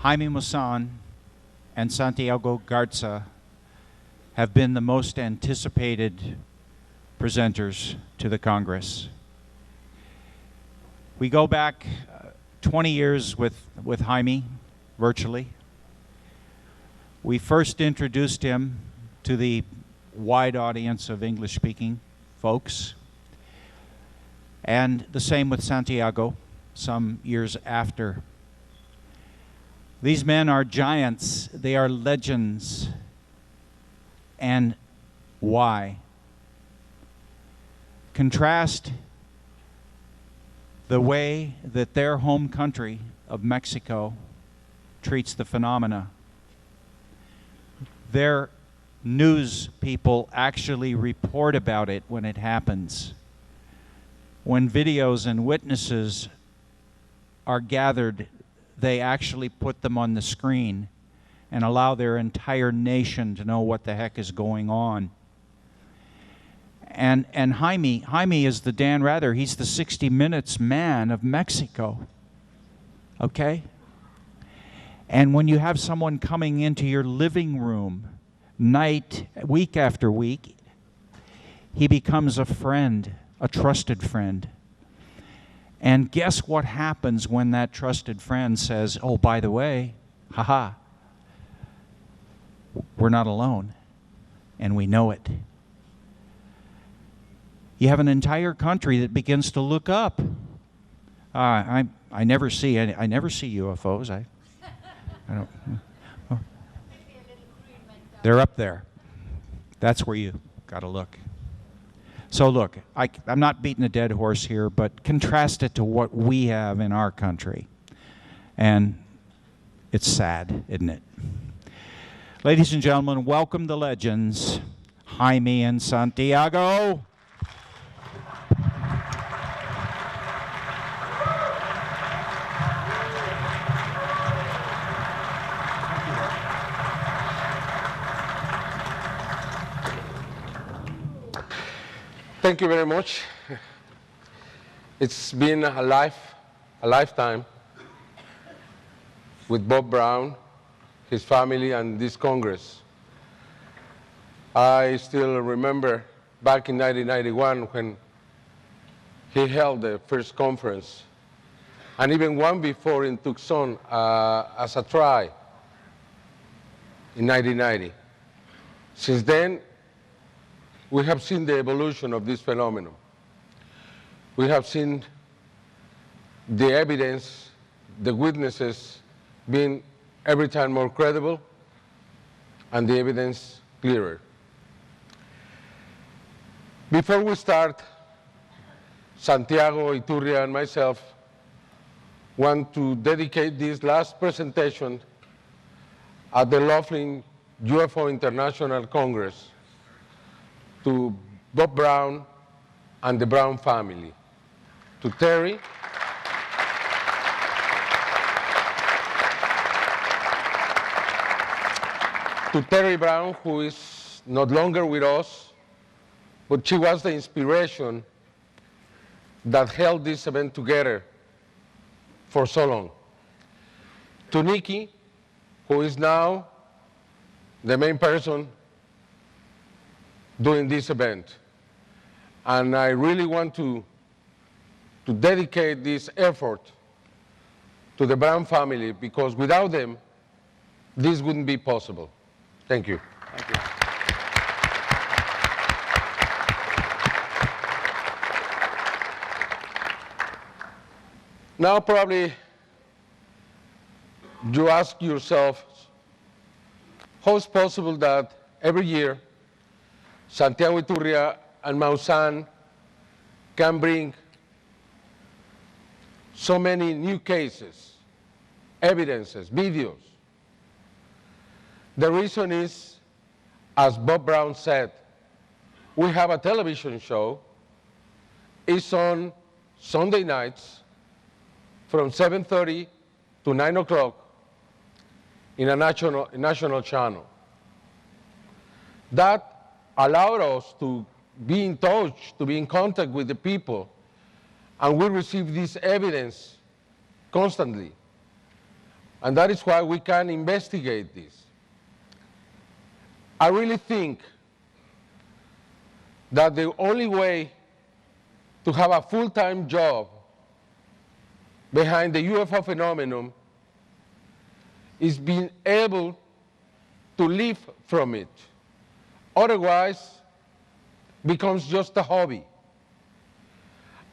Jaime Maussan and Santiago Garza have been the most anticipated presenters to the Congress. We go back 20 years with Jaime, virtually. We first introduced him to the wide audience of English-speaking folks, and the same with Santiago some years after. These men are giants, they are legends. And why? Contrast the way that their home country of Mexico treats the phenomena. Their news people actually report about it when it happens. When videos and witnesses are gathered, they actually put them on the screen and allow their entire nation to know what the heck is going on. And Jaime is the Dan Rather. He's the 60 Minutes man of Mexico. Okay? And when you have someone coming into your living room night, week after week, he becomes a friend, a trusted friend. And guess what happens when that trusted friend says, oh, by the way, haha, we're not alone, and we know it. You have an entire country that begins to look up. I never see UFOs. I don't. Oh. They're up there. That's where you got to look. So look, I'm not beating a dead horse here, but contrast it to what we have in our country. And it's sad, isn't it? Ladies and gentlemen, welcome the legends, Jaime and Santiago. Thank you very much. It's been a lifetime with Bob Brown, his family, and this Congress. I still remember back in 1991 when he held the first conference, and even one before in Tucson as a try in 1990. Since then, we have seen the evolution of this phenomenon. We have seen the evidence, the witnesses being every time more credible, and the evidence clearer. Before we start, Santiago, Iturria, and myself want to dedicate this last presentation at the Laughlin UFO International Congress to Bob Brown and the Brown family, to Terry, Brown, who is not longer with us, but she was the inspiration that held this event together for so long. To Nikki, who is now the main person doing this event. And I really want to dedicate this effort to the Brown family, because without them, this wouldn't be possible. Thank you. Thank you. Now probably you ask yourself, how is it possible that every year Santiago Iturria and Maussan can bring so many new cases, evidences, videos? The reason is, as Bob Brown said, we have a television show. It's on Sunday nights from 7:30 to 9 o'clock in a national channel. That allowed us to be in touch, to be in contact with the people, and we receive this evidence constantly. And that is why we can investigate this. I really think that the only way to have a full-time job behind the UFO phenomenon is being able to live from it. Otherwise, it becomes just a hobby.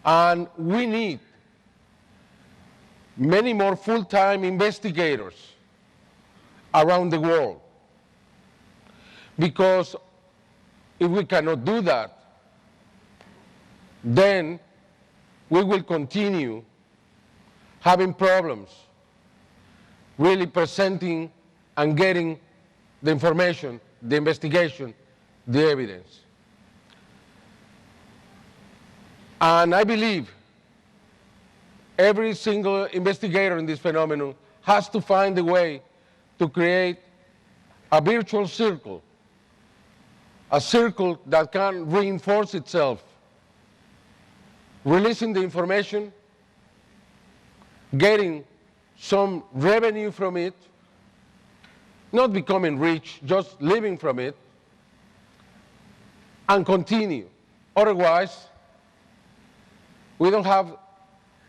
And we need many more full-time investigators around the world. Because if we cannot do that, then we will continue having problems really presenting and getting the information, the investigation, the evidence. And I believe every single investigator in this phenomenon has to find a way to create a virtual circle, a circle that can reinforce itself, releasing the information, getting some revenue from it, not becoming rich, just living from it, and continue. Otherwise, we don't have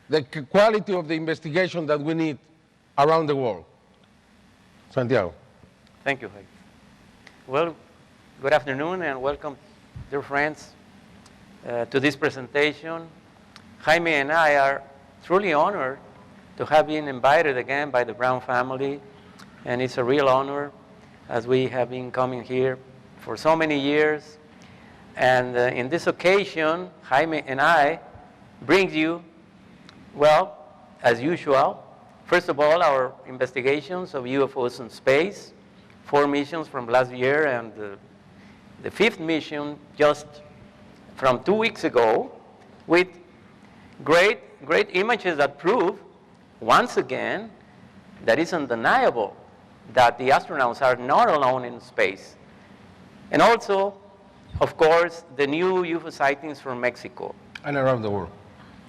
the quality of the investigation that we need around the world. Santiago. Thank you, Jaime. Well, good afternoon and welcome, dear friends, to this presentation. Jaime and I are truly honored to have been invited again by the Brown family, and it's a real honor as we have been coming here for so many years. And in this occasion, Jaime and I bring you, well, as usual, first of all, our investigations of UFOs in space, 4 missions from last year, and the 5th mission just from 2 weeks ago, with great images that prove, once again, that it's undeniable that the astronauts are not alone in space. And also, of course, the new UFO sightings from Mexico. And around the world.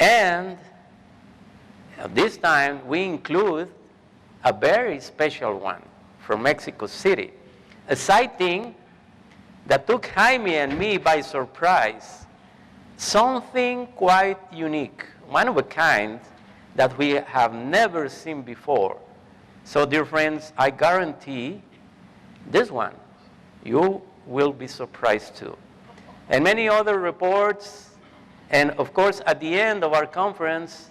And this time, we include a very special one from Mexico City, a sighting that took Jaime and me by surprise, something quite unique, one of a kind that we have never seen before. So, dear friends, I guarantee this one, you will be surprised too. And many other reports, and of course, at the end of our conference,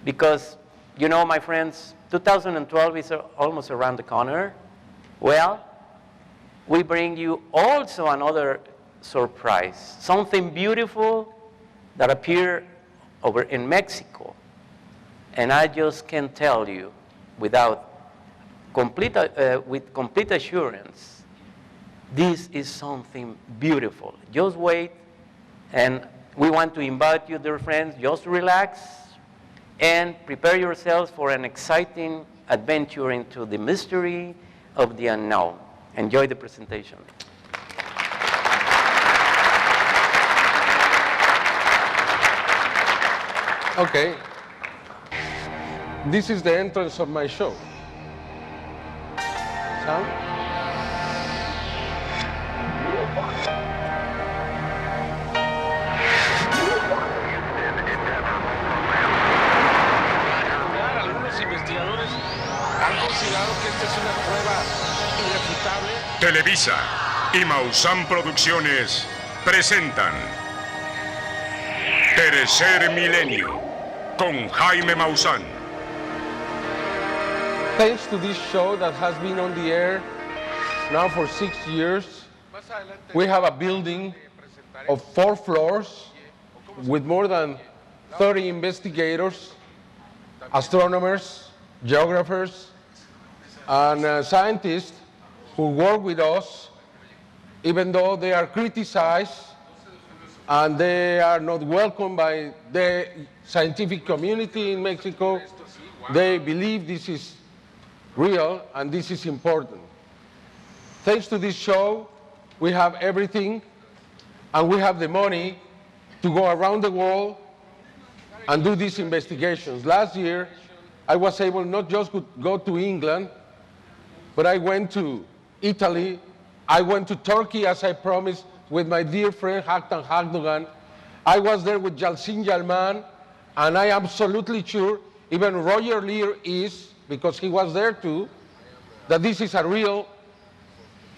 because, you know, my friends, 2012 is almost around the corner. Well, we bring you also another surprise, something beautiful that appeared over in Mexico. And I just can tell you without with complete assurance, this is something beautiful. Just wait, and we want to invite you, dear friends, just relax and prepare yourselves for an exciting adventure into the mystery of the unknown. Enjoy the presentation. Okay. This is the entrance of my show. Sound? Algunos investigadores han considerado que esta es una prueba irrefutable. Televisa y Maussan Producciones presentan Tercer Milenio con Jaime Maussan. Thanks to this show that has been on the air now for 6 years, we have a building of 4 floors with more than 30 investigators, astronomers, geographers, and scientists who work with us, even though they are criticized and they are not welcomed by the scientific community in Mexico. They believe this is real and this is important. Thanks to this show, we have everything, and we have the money to go around the world and do these investigations. Last year, I was able not just to go to England, but I went to Italy. I went to Turkey, as I promised, with my dear friend Haktan Hakdogan. I was there with Yalcin Yalman, and I am absolutely sure, even Roger Lear is, because he was there too, that this is a real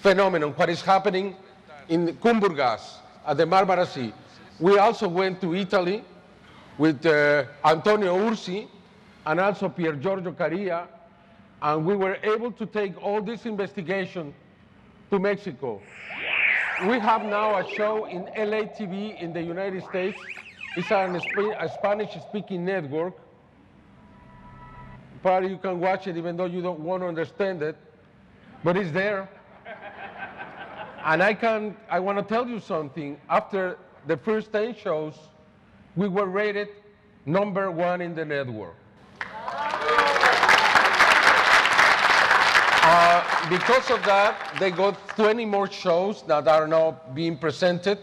phenomenon, what is happening in Kumburgas at the Marmara Sea. We also went to Italy with Antonio Ursi and also Pier Giorgio Caria, and we were able to take all this investigation to Mexico. We have now a show in LA TV in the United States. It's a Spanish-speaking network. Probably you can watch it even though you don't want to understand it, but it's there. And I want to tell you something. After the first 10 shows, we were rated #1 in the network. Because of that, they got 20 more shows that are now being presented.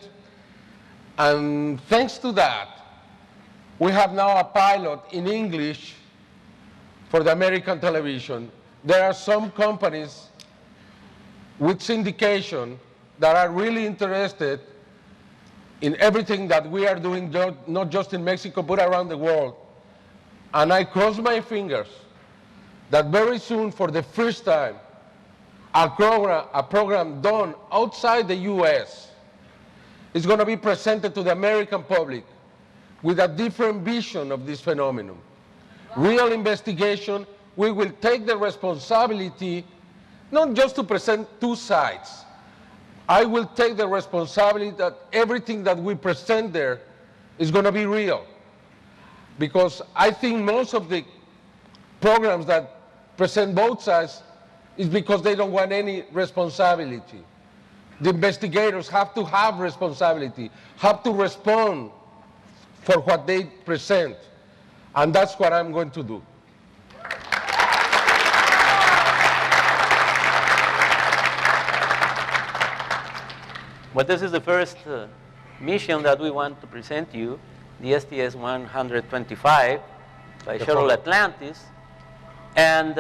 And thanks to that, we have now a pilot in English for the American television. There are some companies with syndication that are really interested in everything that we are doing, not just in Mexico, but around the world. And I cross my fingers that very soon, for the first time, a program done outside the US is going to be presented to the American public with a different vision of this phenomenon. Real investigation. We will take the responsibility not just to present two sides. I will take the responsibility that everything that we present there is going to be real. Because I think most of the programs that present both sides is because they don't want any responsibility. The investigators have to have responsibility, have to respond for what they present. And that's what I'm going to do. Well, this is the first mission that we want to present to you, the STS-125 by Shuttle Atlantis. And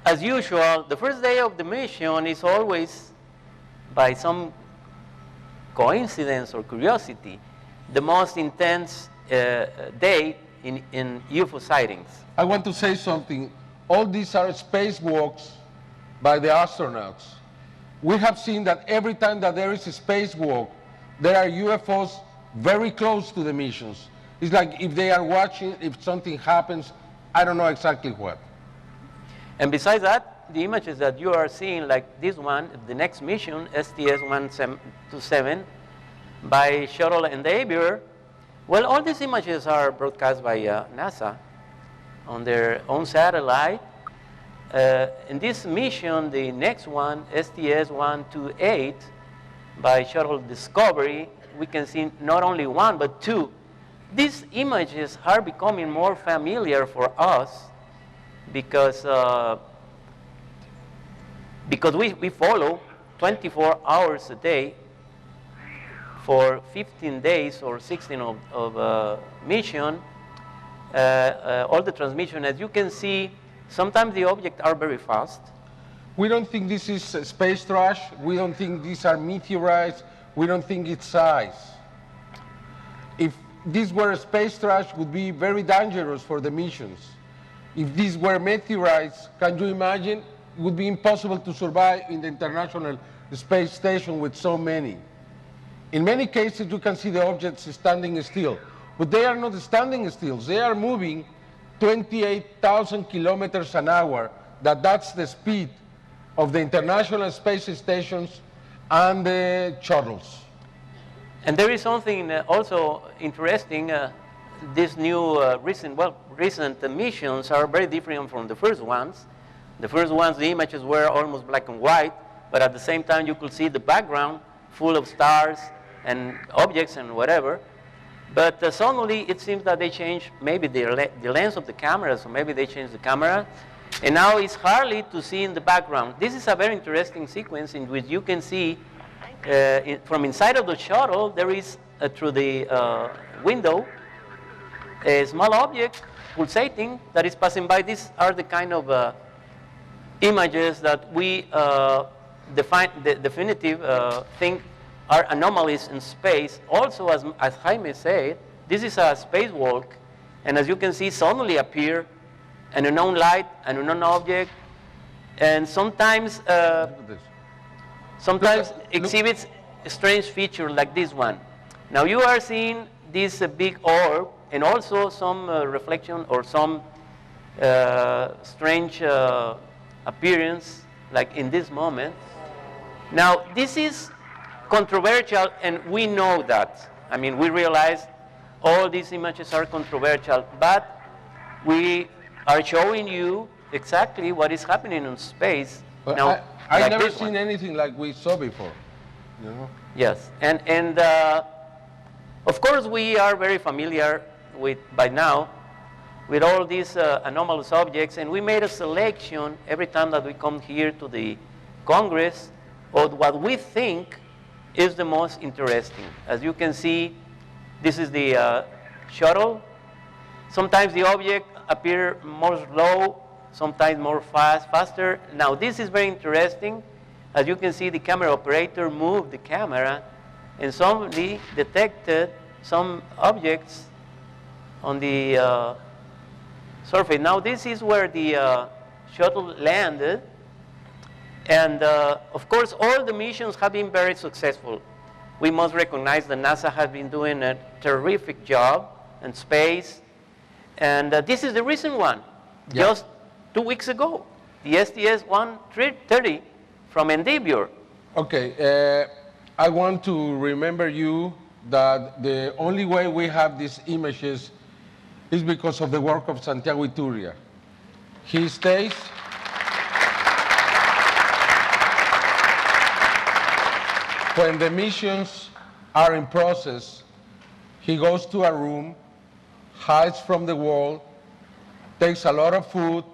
as usual, the first day of the mission is always, by some coincidence or curiosity, the most intense day in UFO sightings. I want to say something. All these are spacewalks by the astronauts. We have seen that every time that there is a spacewalk, there are UFOs very close to the missions. It's like if they are watching, if something happens, I don't know exactly what. And besides that, the images that you are seeing, like this one, the next mission, STS-127, by Shuttle Endeavour, well, all these images are broadcast by NASA on their own satellite. In this mission, the next one, STS-128, by Shuttle Discovery, we can see not only one, but two. These images are becoming more familiar for us because we follow 24 hours a day for 15 days or 16 of mission, all the transmission. As you can see, sometimes the objects are very fast. We don't think this is space trash. We don't think these are meteorites. We don't think it's size. If these were space trash, it would be very dangerous for the missions. If these were meteorites, can you imagine? It would be impossible to survive in the International Space Station with so many. In many cases, you can see the objects standing still, but they are not standing still. They are moving 28,000 kilometers an hour. That's the speed of the International Space Stations and the shuttles. And there is something also interesting. These new recent missions are very different from the first ones. The first ones, the images were almost black and white, but at the same time you could see the background full of stars and objects and whatever. But suddenly it seems that they changed maybe the lens of the camera, so maybe they changed the camera. And now it's hardly to see in the background. This is a very interesting sequence in which you can see from inside of the shuttle, there is, through the window, a small object pulsating that is passing by. These are the kind of images that we definitive think are anomalies in space. Also, as Jaime said, this is a spacewalk, and as you can see, suddenly appear an unknown light, an unknown object, and sometimes exhibits a strange feature like this one. Now you are seeing this big orb, and also some reflection or some strange appearance, like in this moment. Now this is controversial, and we know that. I mean, we realize all these images are controversial, but we are showing you exactly what is happening in space. But now, I've like never this seen one. anything like we saw before. You know? Yes, and of course we are very familiar with, by now, with all these anomalous objects, and we made a selection every time that we come here to the Congress of what we think is the most interesting. As you can see, this is the shuttle. Sometimes the object appear more slow, sometimes more faster. Now this is very interesting. As you can see, the camera operator moved the camera and somebody detected some objects on the surface. Now this is where the shuttle landed, and of course all the missions have been very successful. We must recognize that NASA has been doing a terrific job in space, and this is the recent one. Yeah. Just 2 weeks ago, the STS-130 from Endeavour. Okay, I want to remember you that the only way we have these images is because of the work of Santiago Iturria. He stays when the missions are in process. He goes to a room, hides from the world, takes a lot of food,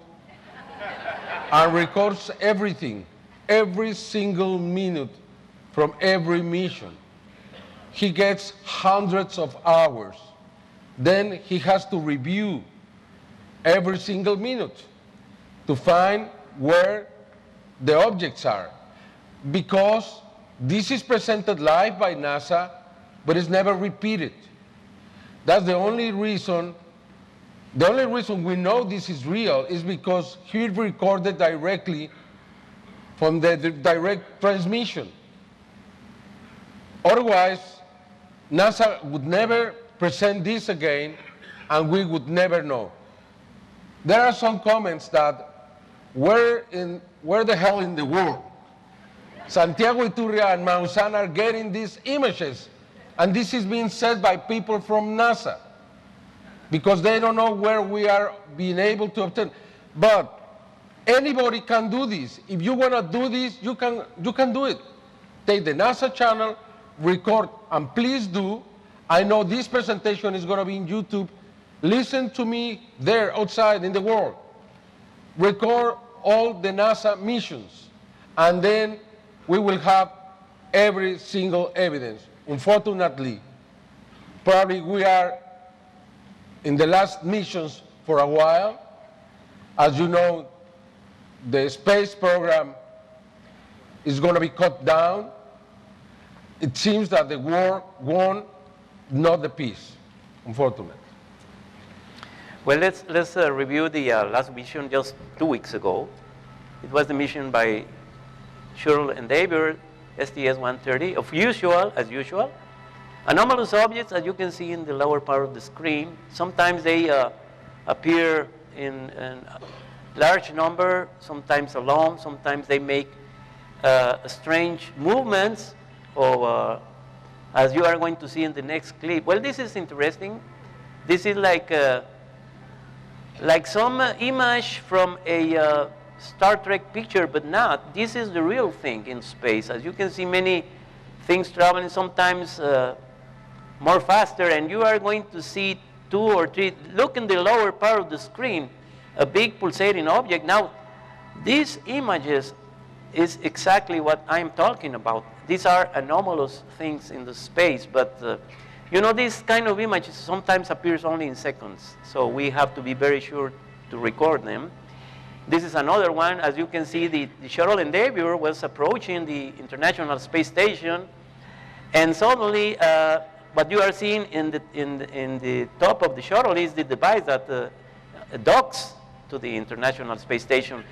and records everything, every single minute from every mission. He gets hundreds of hours. Then he has to review every single minute to find where the objects are. Because this is presented live by NASA, but it's never repeated. That's the only reason. The only reason we know this is real is because he recorded directly from the direct transmission. Otherwise, NASA would never present this again, and we would never know. There are some comments that where the hell in the world Santiago Iturria and Maussan are getting these images, and this is being said by people from NASA because they don't know where we are being able to obtain. But anybody can do this. If you want to do this, you can do it. Take the NASA channel, record, and please do. I know this presentation is going to be in YouTube. Listen to me there outside in the world. Record all the NASA missions, and then we will have every single evidence. Unfortunately, probably we are in the last missions for a while. As you know, the space program is going to be cut down. It seems that the war won, not the peace, unfortunately. Well, let's review the last mission just 2 weeks ago. It was the mission by Shuttle Endeavour, STS-130, as usual. Anomalous objects, as you can see in the lower part of the screen, sometimes they appear in a large number, sometimes alone, sometimes they make strange movements, or as you are going to see in the next clip. Well, this is interesting. This is like some image from a Star Trek picture, but not. This is the real thing in space. As you can see, many things traveling, sometimes more faster, and you are going to see 2 or 3. Look in the lower part of the screen, a big pulsating object. Now, these images is exactly what I'm talking about. These are anomalous things in the space, but You know, this kind of image sometimes appears only in seconds, so we have to be very sure to record them. This is another one. As you can see, the shuttle Endeavour was approaching the International Space Station, and suddenly what you are seeing in the top of the shuttle is the device that docks to the International Space Station.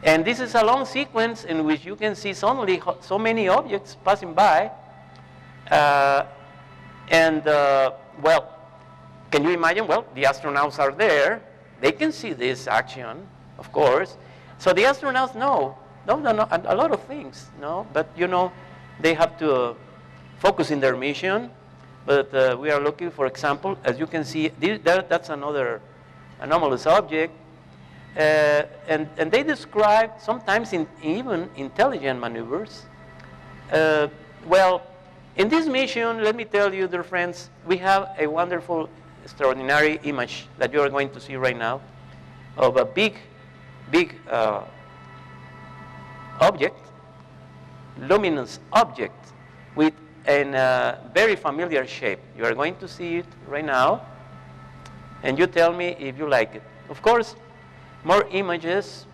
And this is a long sequence in which you can see suddenly so many objects passing by. Well, can you imagine? Well, the astronauts are there. They can see this action, of course. So the astronauts know a lot of things, no? But, you know, they have to focus in their mission. But we are looking, for example, as you can see, that's another anomalous object. And they describe sometimes even intelligent maneuvers. Well, in this mission, let me tell you, dear friends, we have a wonderful, extraordinary image that you are going to see right now of a big object, luminous object with a very familiar shape. You are going to see it right now, and you tell me if you like it. Of course, more images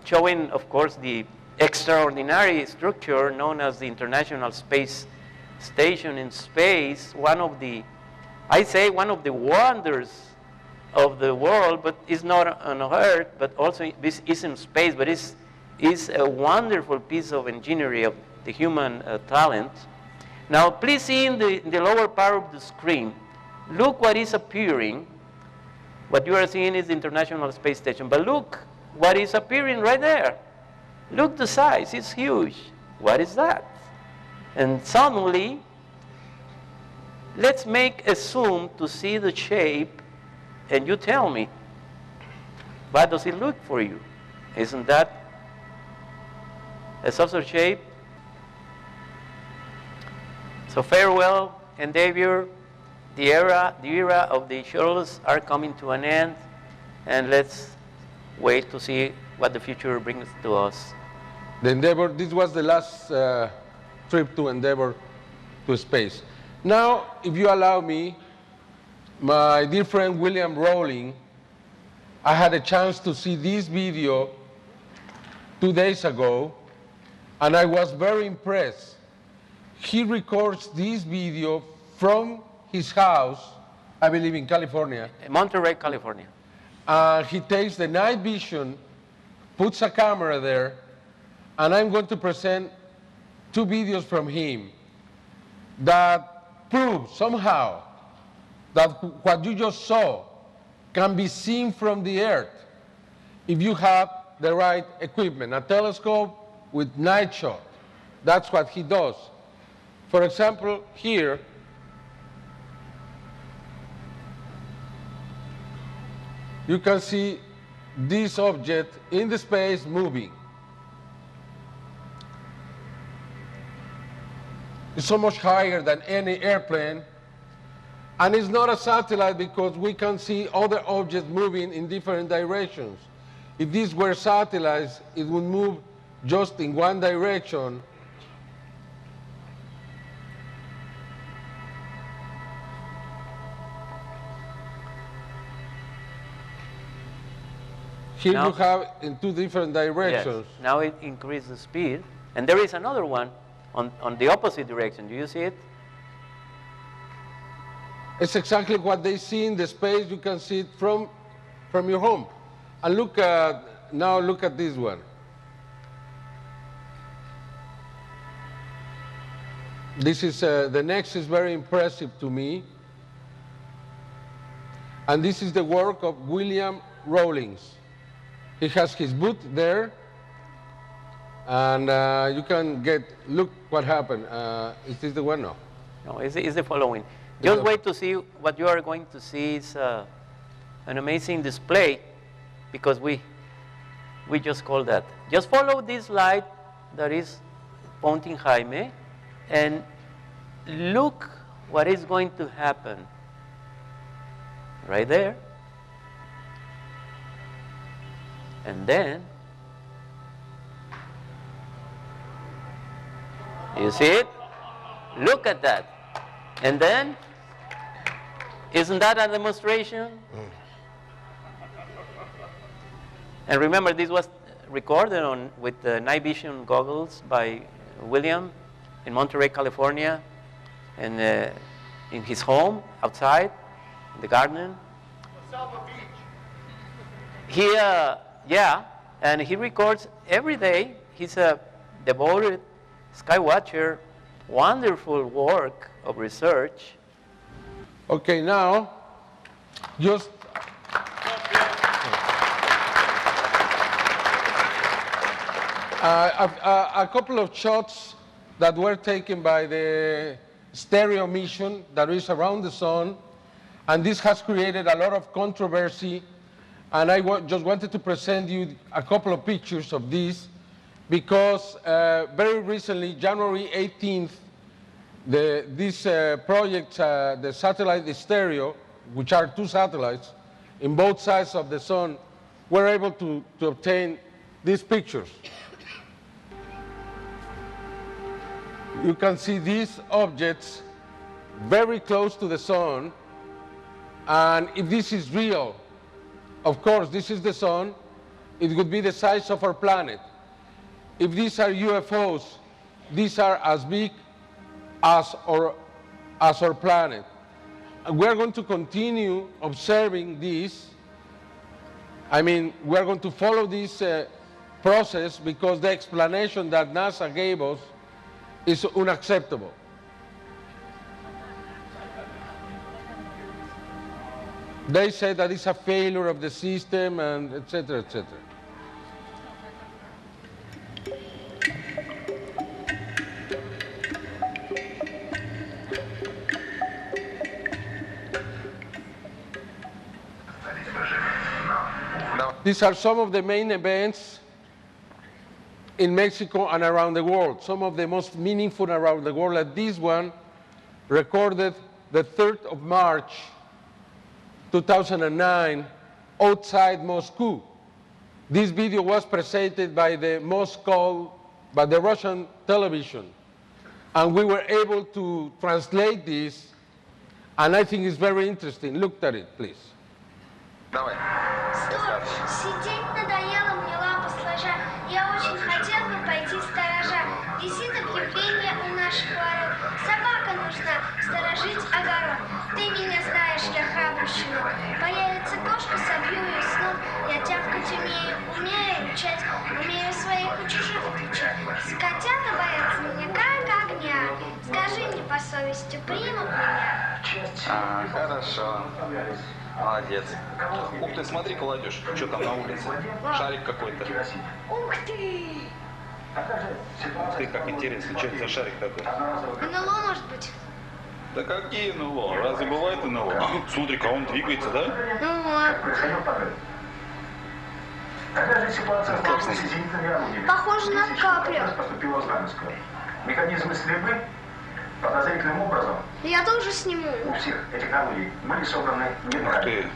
showing, of course, the extraordinary structure known as the International Space Station in space, one of the wonders of the world, but it's not on Earth, but also this is in space, but it's a wonderful piece of engineering of the human talent. Now, please see in the lower part of the screen, look what is appearing. What you are seeing is the International Space Station, but look what is appearing right there. Look the size, it's huge. What is that? And suddenly, let's make a zoom to see the shape, and you tell me, what does it look for you? Isn't that a saucer shape? So farewell, Endeavour. The era of the shuttles are coming to an end, and let's wait to see what the future brings to us. The Endeavour, this was the last trip to Endeavour to space. Now, if you allow me, my dear friend William Rowling, I had a chance to see this video 2 days ago, and I was very impressed. He records this video from his house, I believe in California. Monterey, California. He takes the night vision, puts a camera there, and I'm going to present 2 videos from him that prove somehow that what you just saw can be seen from the Earth if you have the right equipment, a telescope with night shot. That's what he does. For example, here, you can see this object in the space moving. It's so much higher than any airplane, and it's not a satellite because we can see other objects moving in different directions. If these were satellites, it would move just in one direction. Here now, you have in 2 different directions. Yes. Now it increases the speed. And there is another one on the opposite direction. Do you see it? It's exactly what they see in the space. You can see it from your home. And now look at this one. This is, the next is very impressive to me. And this is the work of William Rawlings. He has his booth there, and you can look what happened. Is this the one? No. No, it's the following. Just wait to see what you are going to see is an amazing display, because we just call that. Just follow this light that is pointing Jaime, and look what is going to happen right there. And then, you see it? Look at that. And then, isn't that a demonstration? And remember, this was recorded with the night vision goggles by William in Monterey, California, and in his home outside, in the garden. He, and he records every day. He's a devoted sky watcher, wonderful work of research. Okay, now, just a couple of shots that were taken by the stereo mission that is around the sun, and this has created a lot of controversy, and I just wanted to present you a couple of pictures of this, because very recently, January 18th, this project, the satellite, the stereo, which are 2 satellites in both sides of the sun, were able to obtain these pictures. You can see these objects very close to the sun, and if this is real, of course, this is the sun, it would be the size of our planet. If these are UFOs, these are as big as our planet. And we're going to continue observing this. I mean, we're going to follow this process because the explanation that NASA gave us is unacceptable. They say that it's a failure of the system and et cetera, et cetera. These are some of the main events in Mexico and around the world, some of the most meaningful around the world. Like this one, recorded the 3rd of March, 2009, outside Moscow. This video was presented by the Russian television, and we were able to translate this, and I think it's very interesting. Look at it, please. Давай. Стоп, сидеть надоело мне, лапа сложа. Я очень хотел бы пойти сторожа. Висит объявление у наших ворот. Собака нужна, сторожить огород. Ты меня знаешь, я храбрый щенок. Появится кошка, собью ее с ног. Я тявкать умею рычать. Умею своих у чужих отличать. Котята боятся меня как огня. Скажи мне по совести, примут меня? Хорошо. Молодец. Ух ты, смотри, молодежь, что там на улице? Шарик какой-то. Ух ты! Ух ты, как интересно, что это за шарик такой? НЛО, может быть? Да какие НЛО? Разве бывает НЛО? Смотри-ка, он двигается, да? Ну вот. Такая же ситуация сталкивается с зенитными орудиями. Похоже на каплю. Поступила в Знаменское. Механизмы стрельбы подозрительным образом Я тоже сниму. у всех этих орудий были собраны Ух неправильно. ты.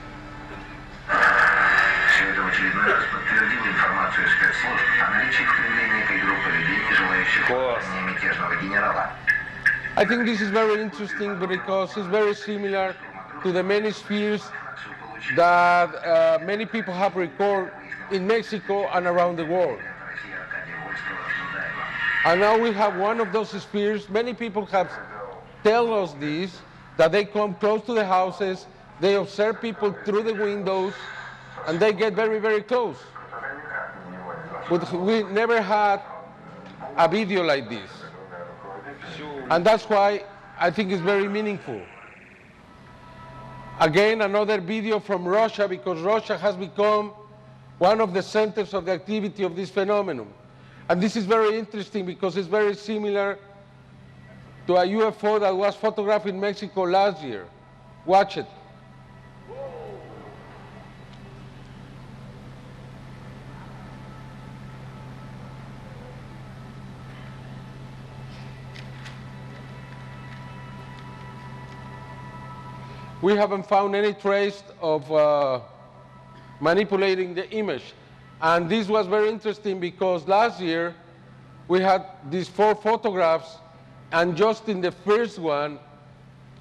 Все это в очередной раз подтвердило информацию спецслужб о наличии в Кремле некой группы людей, желающих создания мятежного генерала. I think this is very interesting because it's very similar to the many spheres that many people have recorded in Mexico and around the world. And now we have one of those spheres. Many people have told us this, that they come close to the houses, they observe people through the windows, and they get very, very close. But we never had a video like this. And that's why I think it's very meaningful. Again, another video from Russia, because Russia has become one of the centers of the activity of this phenomenon. And this is very interesting because it's very similar to a UFO that was photographed in Mexico last year. Watch it. We haven't found any trace of manipulating the image. And this was very interesting because last year we had these 4 photographs, and just in the first one,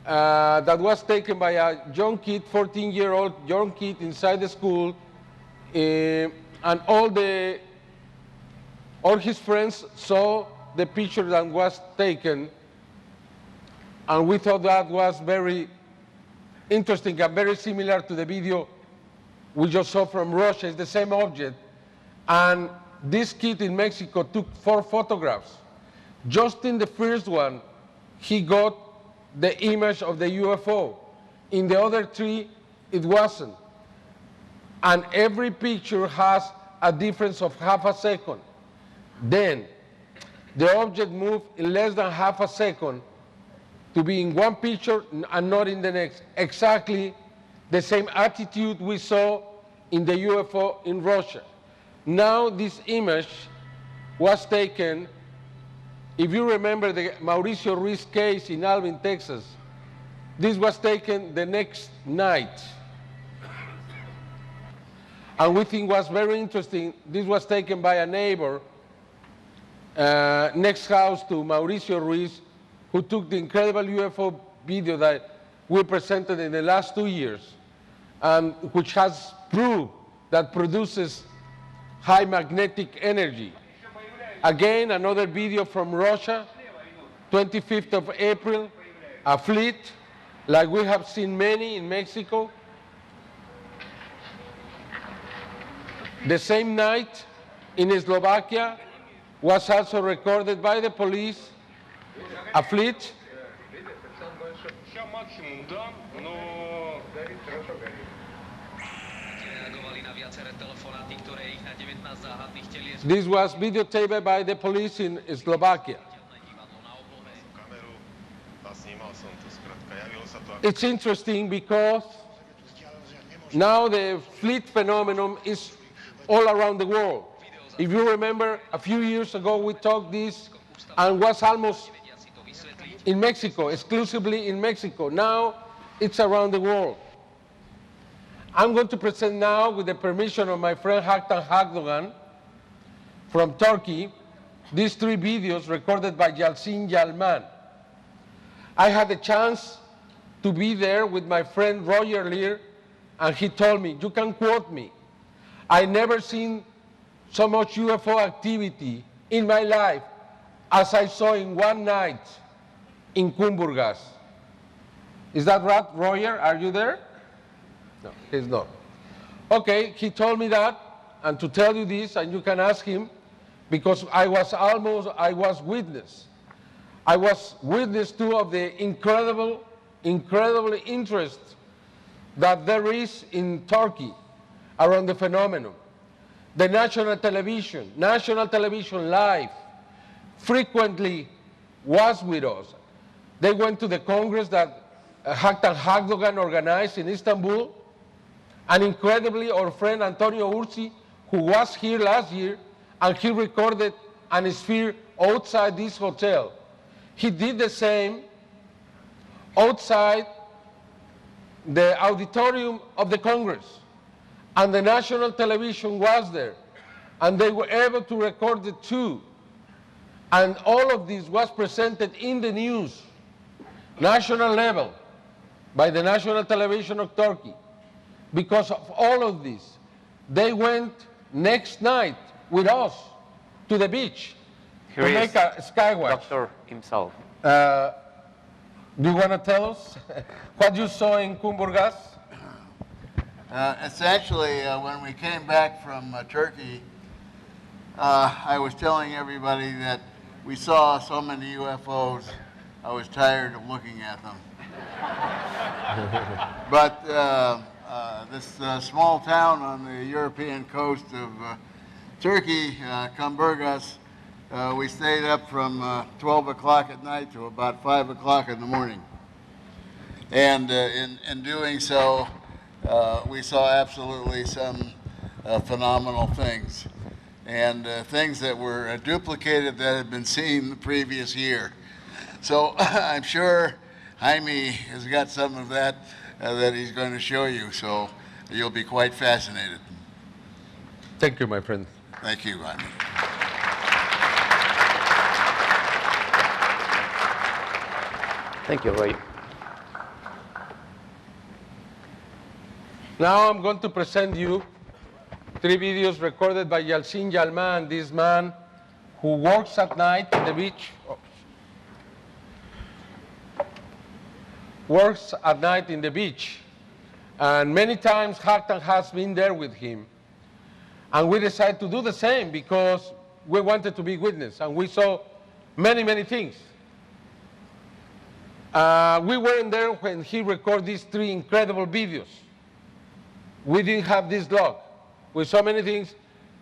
that was taken by a young kid, 14-year-old young kid inside the school, and all his friends saw the picture that was taken, and we thought that was very interesting and very similar to the video we just saw from Russia. It's the same object. And this kid in Mexico took 4 photographs. Just in the first one, he got the image of the UFO. In the other 3, it wasn't. And every picture has a difference of half a second. Then, the object moved in less than half a second to be in one picture and not in the next. Exactly the same attitude we saw in the UFO in Russia. Now this image was taken, if you remember the Mauricio Ruiz case in Alvin, Texas, this was taken the next night. And we think was very interesting, this was taken by a neighbor next house to Mauricio Ruiz, who took the incredible UFO video that we presented in the last 2 years, which has proved that produces high magnetic energy. Again, another video from Russia, 25th of April, a fleet, like we have seen many in Mexico. The same night in Slovakia was also recorded by the police, a fleet. This was videotaped by the police in Slovakia. It's interesting because now the fleet phenomenon is all around the world. If you remember, a few years ago we talked this and was almost in Mexico, exclusively in Mexico. Now it's around the world. I'm going to present now, with the permission of my friend Haktan Hakdogan from Turkey, these 3 videos recorded by Yalcin Yalman. I had the chance to be there with my friend Roger Lear, and he told me, you can quote me, I never seen so much UFO activity in my life as I saw in one night in Kumburgas. Is that right, Roger? Are you there? No, he's not. Okay, he told me that, and to tell you this, and you can ask him, because I was witness. I was witness too of the incredible interest that there is in Turkey around the phenomenon. The national television live, frequently was with us. They went to the Congress that Haktan Hakdogan organized in Istanbul, and incredibly our friend Antonio Ursi, who was here last year, and he recorded an sphere outside this hotel. He did the same outside the auditorium of the Congress, and the national television was there, and they were able to record it too. And all of this was presented in the news, national level, by the national television of Turkey. Because of all of this, they went next night with us to the beach to make a skywatch. Doctor himself. Do you want to tell us what you saw in Kumburgas? Essentially, when we came back from Turkey, I was telling everybody that we saw so many UFOs, I was tired of looking at them. But this small town on the European coast of Turkey, Kumburgas, we stayed up from 12 o'clock at night to about 5 o'clock in the morning. And in doing so, we saw absolutely some phenomenal things. And things that were duplicated that had been seen the previous year. So I'm sure Jaime has got some of that that he's going to show you, so you'll be quite fascinated. Thank you, my friend. Thank you, Jaime. Thank you, Roy. Now I'm going to present you 3 videos recorded by Yalcin Yalman, this man who works at night on the beach. Works at night in the beach. And many times Haktan has been there with him. And we decided to do the same because we wanted to be witness. And we saw many, many things. We weren't there when he recorded these 3 incredible videos. We didn't have this log. We saw many things,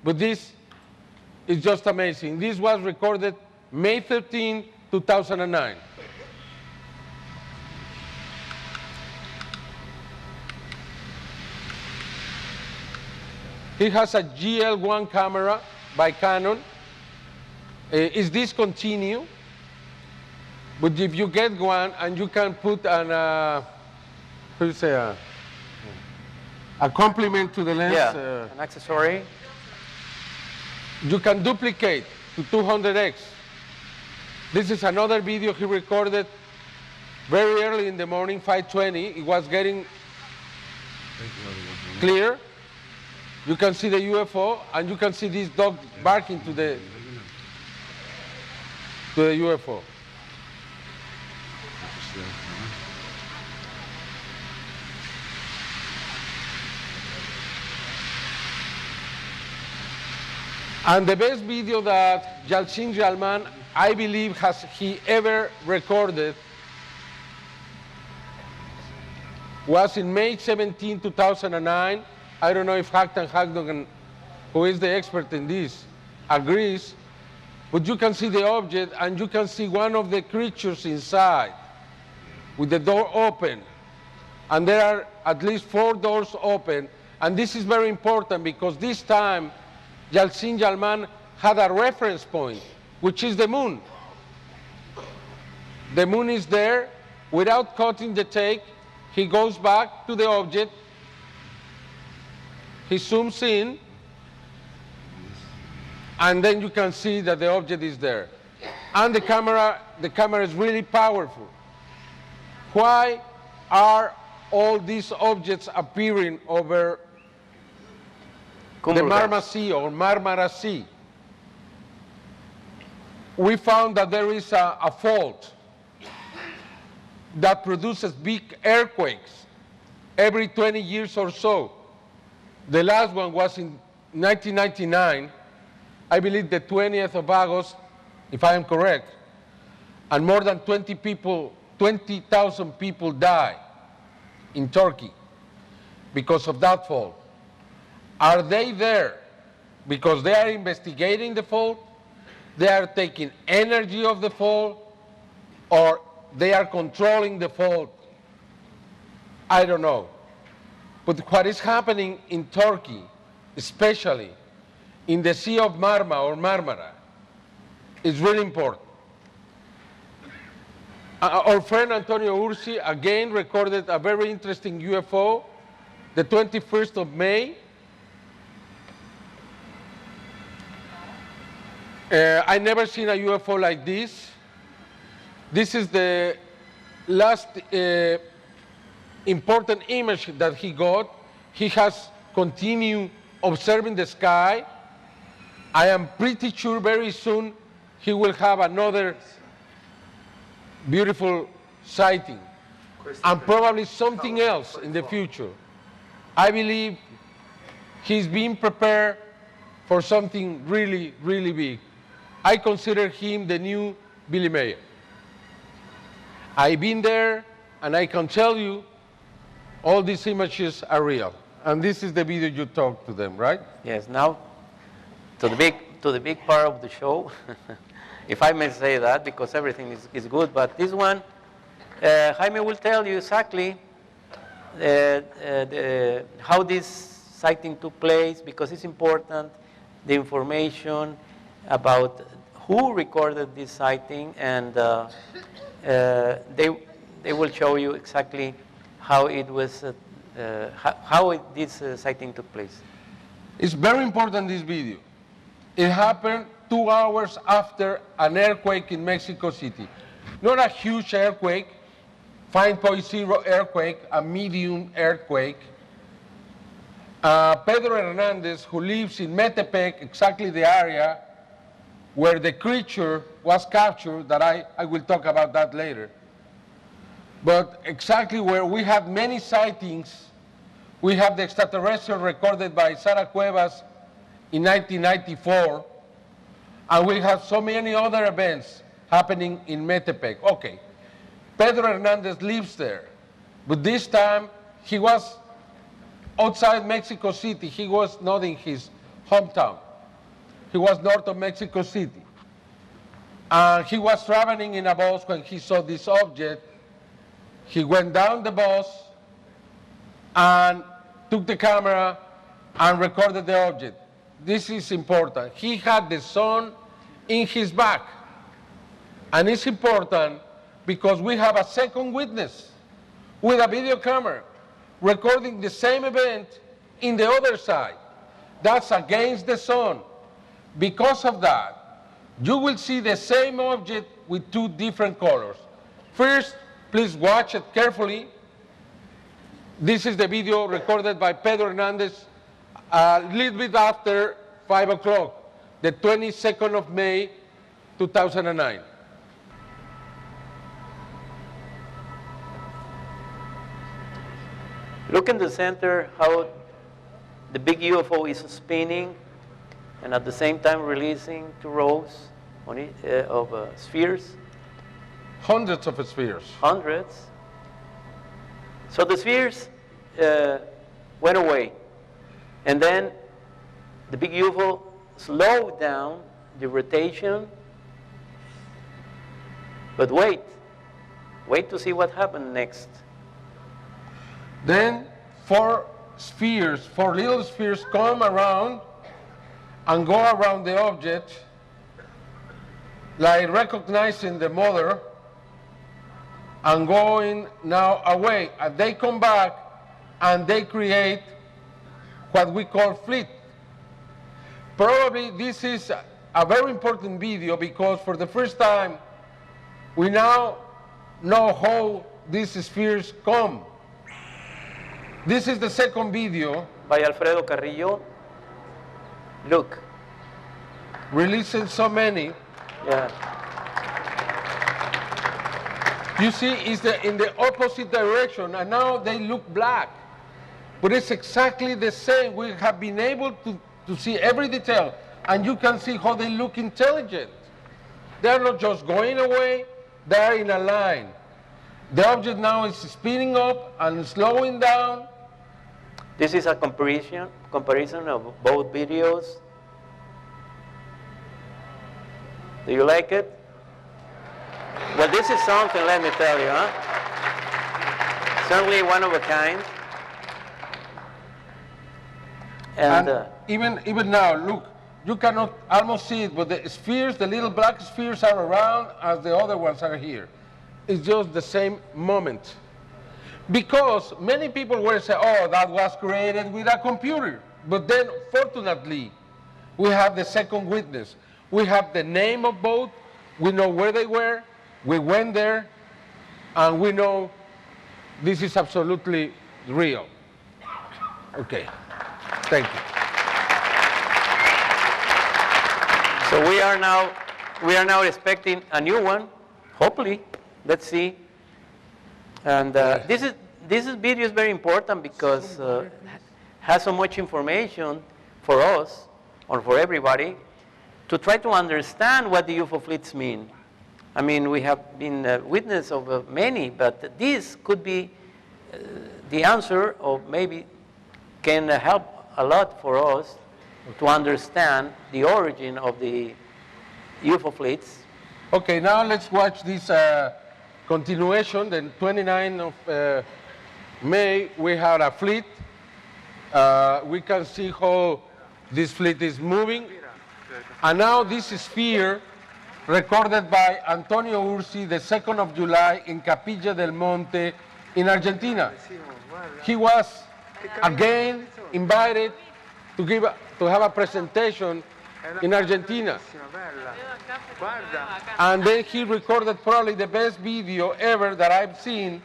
but this is just amazing. This was recorded May 13, 2009. He has a GL1 camera by Canon. It's discontinued, but if you get one and you can put an, how do you say, a complement to the lens. Yeah, an accessory. You can duplicate to 200x. This is another video he recorded very early in the morning, 5:20. It was getting clear. You can see the UFO, and you can see this dog barking to the UFO. And the best video that Yalcin Yalman, I believe, has he ever recorded was in May 17, 2009. I don't know if Haktan Hakdogan, who is the expert in this, agrees, but you can see the object and you can see one of the creatures inside with the door open. And there are at least 4 doors open. And this is very important because this time Yalcin Yalman had a reference point, which is the moon. The moon is there. Without cutting the take, he goes back to the object. He zooms in, and then you can see that the object is there. And the camera is really powerful. Why are all these objects appearing over the Marmara Sea or Marmara Sea? We found that there is a fault that produces big earthquakes every 20 years or so. The last one was in 1999, I believe the 20th of August, if I am correct, and more than 20,000 people died in Turkey because of that fault. Are they there because they are investigating the fault, they are taking energy of the fault, or they are controlling the fault? I don't know. But what is happening in Turkey, especially in the Sea of Marmara, is really important. Our friend Antonio Ursi again recorded a very interesting UFO, the 21st of May. I never seen a UFO like this. This is the last important image that he got. He has continued observing the sky. I am pretty sure very soon he will have another beautiful sighting and probably something else in the future. I believe he's being prepared for something really, really big. I consider him the new Billy Mayer. I've been there, and I can tell you all these images are real. And this is the video you talked to them, right? Yes, now to the big part of the show, if I may say that, because everything is good, but this one, Jaime will tell you exactly how this sighting took place, because it's important, the information about who recorded this sighting, and they will show you exactly how it was, this sighting took place. It's very important, this video. It happened 2 hours after an earthquake in Mexico City. Not a huge earthquake, 5.0 earthquake, a medium earthquake. Pedro Hernandez, who lives in Metepec, exactly the area where the creature was captured, that I will talk about that later. But exactly where we have many sightings. We have the extraterrestrial recorded by Sara Cuevas in 1994, and we have so many other events happening in Metepec. Okay, Pedro Hernandez lives there, but this time he was outside Mexico City. He was not in his hometown. He was north of Mexico City. And he was traveling in a bus when he saw this object. He went down the bus and took the camera and recorded the object. This is important. He had the sun in his back. And it's important because we have a second witness with a video camera recording the same event in the other side. That's against the sun. Because of that, you will see the same object with two different colors. First, please watch it carefully. This is the video recorded by Pedro Hernandez a little bit after 5 o'clock, the 22nd of May, 2009. Look in the center how the big UFO is spinning and at the same time releasing two rows on it, of spheres. Hundreds of spheres. Hundreds. So the spheres went away. And then the big UFO slowed down the rotation. But wait to see what happened next. Then four little spheres come around and go around the object, like recognizing the mother and going now away. And they come back and they create what we call fleet. Probably this is a very important video because for the first time we now know how these spheres come. This is the second video. By Alfredo Carrillo. Look. Releasing so many. Yeah. You see, it's in the opposite direction, and now they look black. But it's exactly the same. We have been able to see every detail, and you can see how they look intelligent. They're not just going away, they're in a line. The object now is spinning up and slowing down. This is a comparison of both videos. Do you like it? Well, this is something, let me tell you, huh? Certainly one of a kind. And even now, look, you cannot almost see it, but the spheres, the little black spheres are around as the other ones are here. It's just the same moment. Because many people were saying, oh, that was created with a computer. But then, fortunately, we have the second witness. We have the name of both. We know where they were. We went there. And we know this is absolutely real. Okay. Thank you. so we are now expecting a new one, hopefully. Let's see. And this video is very important because has so much information for us or for everybody to try to understand what the UFO fleets mean. I mean, we have been witness of many, but this could be the answer, or maybe can help a lot for us to understand the origin of the UFO fleets. Okay, now let's watch this continuation. The 29th of May, we had a fleet. We can see how this fleet is moving. And now this sphere recorded by Antonio Ursi, the 2nd of July in Capilla del Monte in Argentina. He was again invited to have a presentation in Argentina. And then he recorded probably the best video ever that I've seen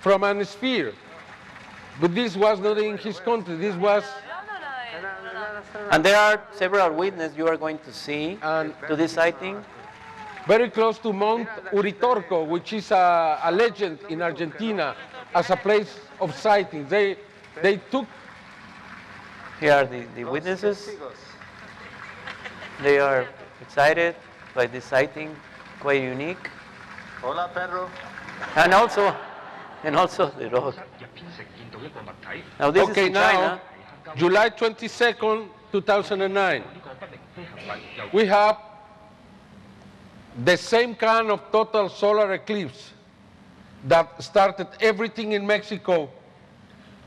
from a sphere. But this was not in his country, this was And there are several witnesses you are going to see to this sighting. Very close to Mount Uritorco, which is a legend in Argentina as a place of sightings. They took... Here are the witnesses. They are excited by this sighting, quite unique. Hola, perro. And also the dog. Now this is in China. July 22nd, 2009. We have the same kind of total solar eclipse that started everything in Mexico,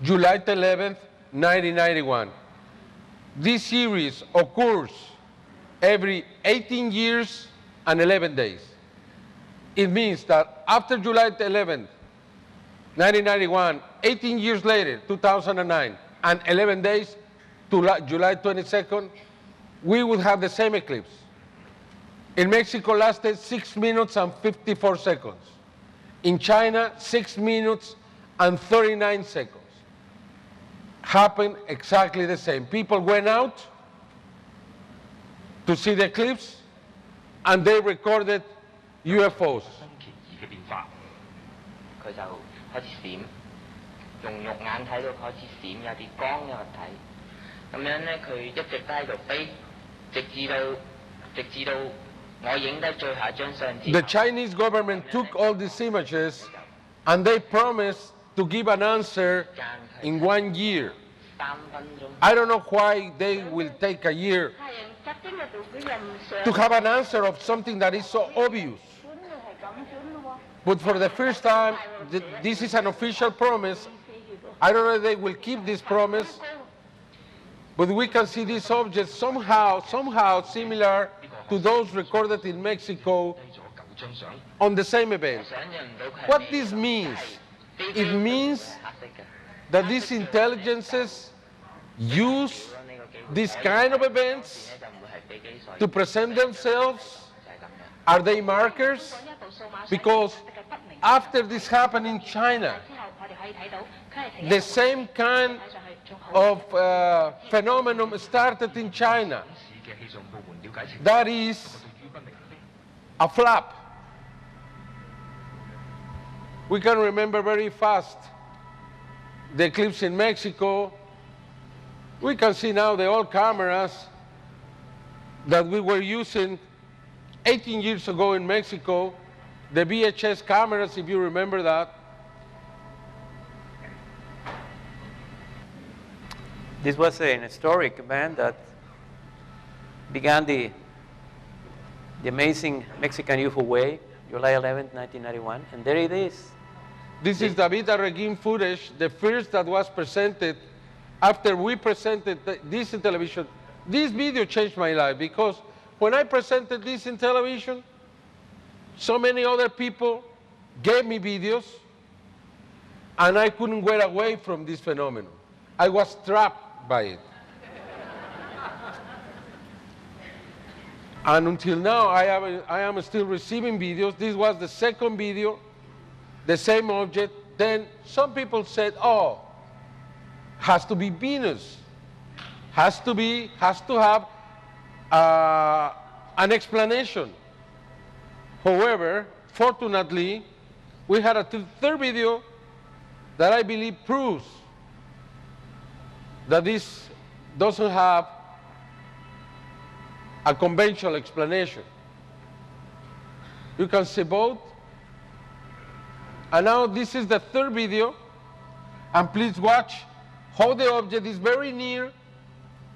July 11th, 1991. This series occurs every 18 years and 11 days. It means that after July 11th, 1991, 18 years later, 2009, and 11 days to July 22nd, we would have the same eclipse. In Mexico lasted 6 minutes and 54 seconds. In China, 6 minutes and 39 seconds. Happened exactly the same. People went out to see the eclipse and they recorded UFOs. 佢就開始閃，用肉眼睇到開始閃，有啲光有睇，咁樣咧佢一直都喺度飛，直至到我影低最後一張相之後。The Chinese government took all these images and they promised to give an answer in 1 year. I don't know why they will take a year to have an answer of something that is so obvious. But for the first time, this is an official promise. I don't know if they will keep this promise, but we can see these objects somehow similar to those recorded in Mexico on the same event. What this means? It means that these intelligences use these kind of events to present themselves. Are they markers? Because after this happened in China, the same kind of phenomenon started in China. That is a flap. We can remember very fast the eclipse in Mexico. We can see now the old cameras that we were using 18 years ago in Mexico, the VHS cameras, if you remember that. This was an historic event that began the amazing Mexican UFO way, July 11, 1991, and there it is. This is David Arreguin footage, the first that was presented after we presented this in television. This video changed my life because when I presented this in television, so many other people gave me videos and I couldn't get away from this phenomenon. I was trapped by it. And until now, I am still receiving videos. This was the second video, the same object. Then some people said, oh, has to be Venus. Has to have an explanation. However, fortunately, we had a third video that I believe proves that this doesn't have a conventional explanation. You can see both. And now this is the third video. And please watch how the object is very near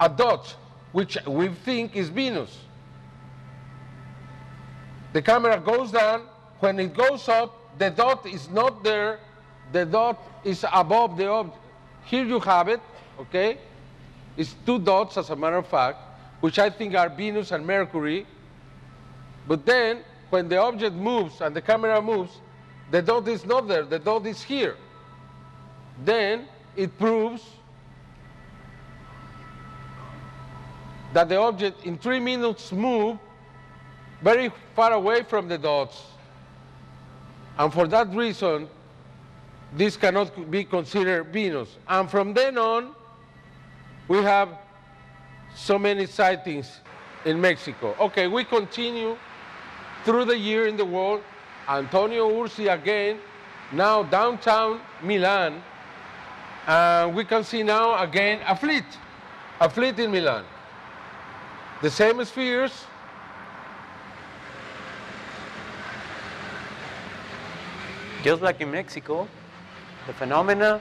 a dot, which we think is Venus. The camera goes down. When it goes up, the dot is not there. The dot is above the object. Here you have it, okay? It's two dots, as a matter of fact, which I think are Venus and Mercury. But then, when the object moves and the camera moves, the dot is not there, the dot is here. Then, it proves that the object in 3 minutes moved very far away from the dots. And for that reason, this cannot be considered Venus. And from then on, we have so many sightings in Mexico. Okay, we continue through the year in the world. Antonio Ursi again, now downtown Milan. And we can see now again a fleet in Milan. The same spheres. Just like in Mexico, the phenomena,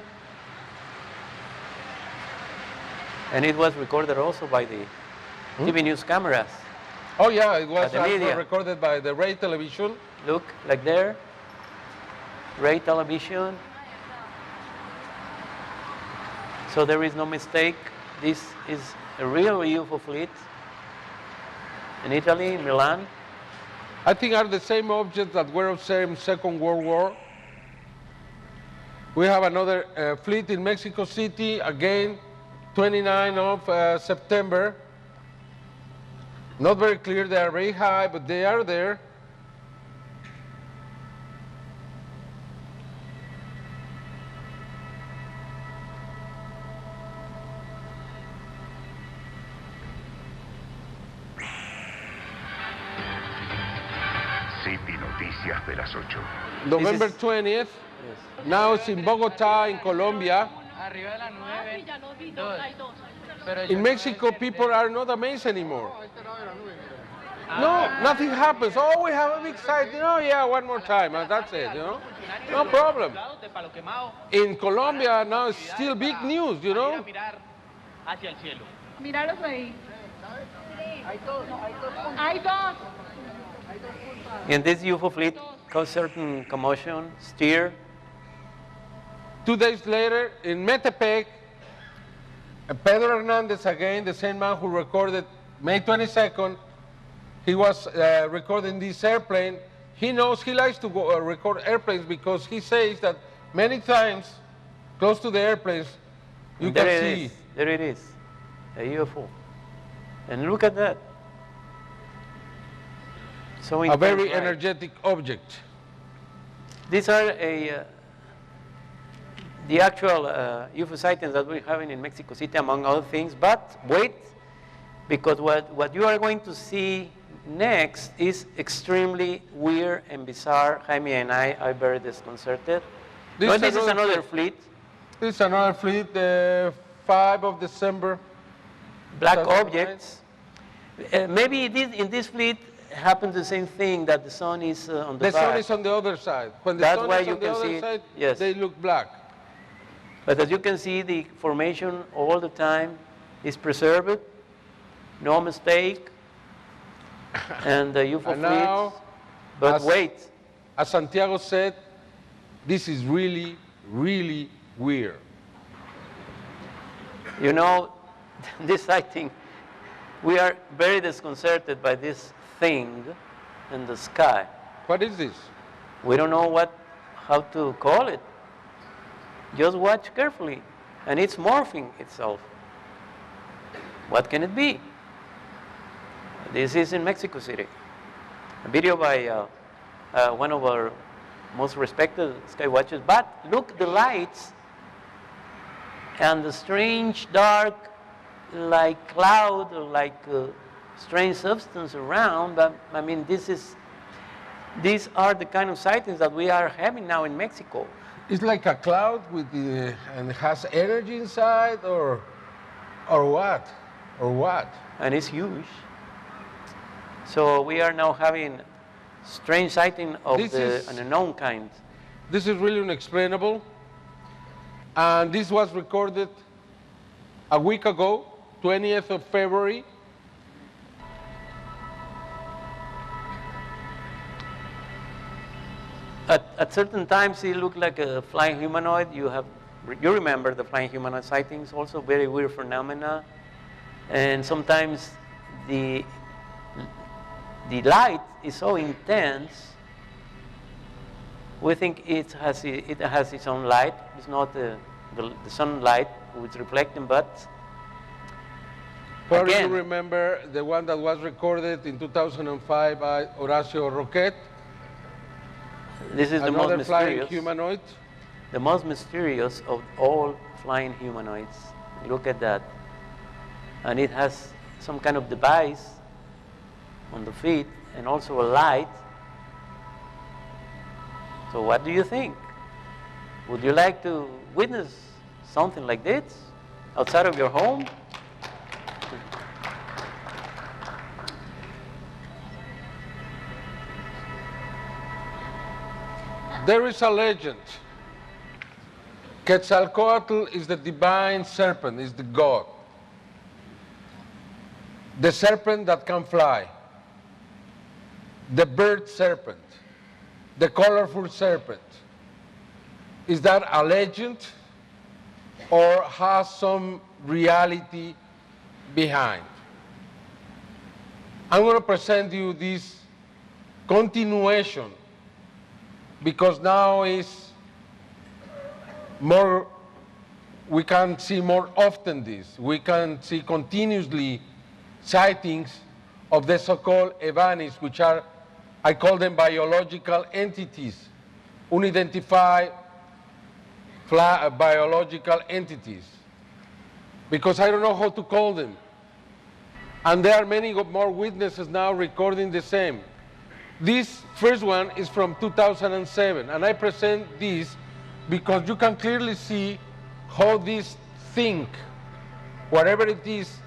and it was recorded also by the TV news cameras. Oh yeah, it was the media. recorded by the Ray Television. Look, like there, Ray Television. So there is no mistake. This is a real UFO fleet in Italy, in Milan. I think are the same objects that were observed in Second World War. We have another fleet in Mexico City, again, 29 of September. Not very clear, they are very high, but they are there. City Noticias de las 8. November 20th, now it's in Bogota, in Colombia. In Mexico, people are not amazed anymore. No, nothing happens. Oh, we have a big sighting. Oh, yeah, one more time. And that's it, you know? No problem. In Colombia, now it's still big news, you know? Míralos ahí. Hay dos. And this UFO fleet caused certain commotion, stir. 2 days later, in Metepec, Pedro Hernandez, again, the same man who recorded May 22nd, he was recording this airplane. He knows, he likes to go, record airplanes because he says that many times, close to the airplanes, you can see. There it is, a UFO. And look at that. So a very energetic object. These are the actual UFO sightings that we're having in Mexico City, among other things. But wait, because what you are going to see next is extremely weird and bizarre. Jaime and I are very disconcerted. This is another fleet. This is another fleet, the 5 of December. Black objects. Maybe in this fleet happens the same thing, that the sun is on the back. The sun is on the other side. When the That's sun why is you on the can other see side, yes. They look black. But as you can see, the formation all the time is preserved, no mistake, and the UFO and now, fleet. But wait. As Santiago said, this is really, really weird. You know, this sighting, we are very disconcerted by this thing in the sky. What is this? We don't know how to call it. Just watch carefully, and it's morphing itself. What can it be? This is in Mexico City. A video by one of our most respected sky watchers. But look, the lights and the strange dark, like cloud or like strange substance around. But I mean, these are the kind of sightings that we are having now in Mexico. It's like a cloud with and it has energy inside, or what? Or what? And it's huge. So we are now having strange sighting of an unknown kind. This is really unexplainable. And this was recorded a week ago, 20th of February. At certain times, it looked like a flying humanoid. You remember the flying humanoid sightings, also very weird phenomena. And sometimes the light is so intense, we think it has its own light. It's not the sunlight which is reflecting, but probably again, you remember the one that was recorded in 2005 by Horacio Roquet. This is the most another flying mysterious humanoid. The most mysterious of all flying humanoids. Look at that. And it has some kind of device on the feet and also a light. So what do you think? Would you like to witness something like this outside of your home? There is a legend. Quetzalcoatl is the divine serpent, is the god. The serpent that can fly. The bird serpent. The colorful serpent. Is that a legend or has some reality behind? I'm going to present you this continuation because now is more, we can see more often this. We can see continuously sightings of the so-called EVANIs, which are, I call them biological entities, unidentified biological entities, because I don't know how to call them. And there are many more witnesses now recording the same. This first one is from 2007, and I present this because you can clearly see how this thing, whatever it is,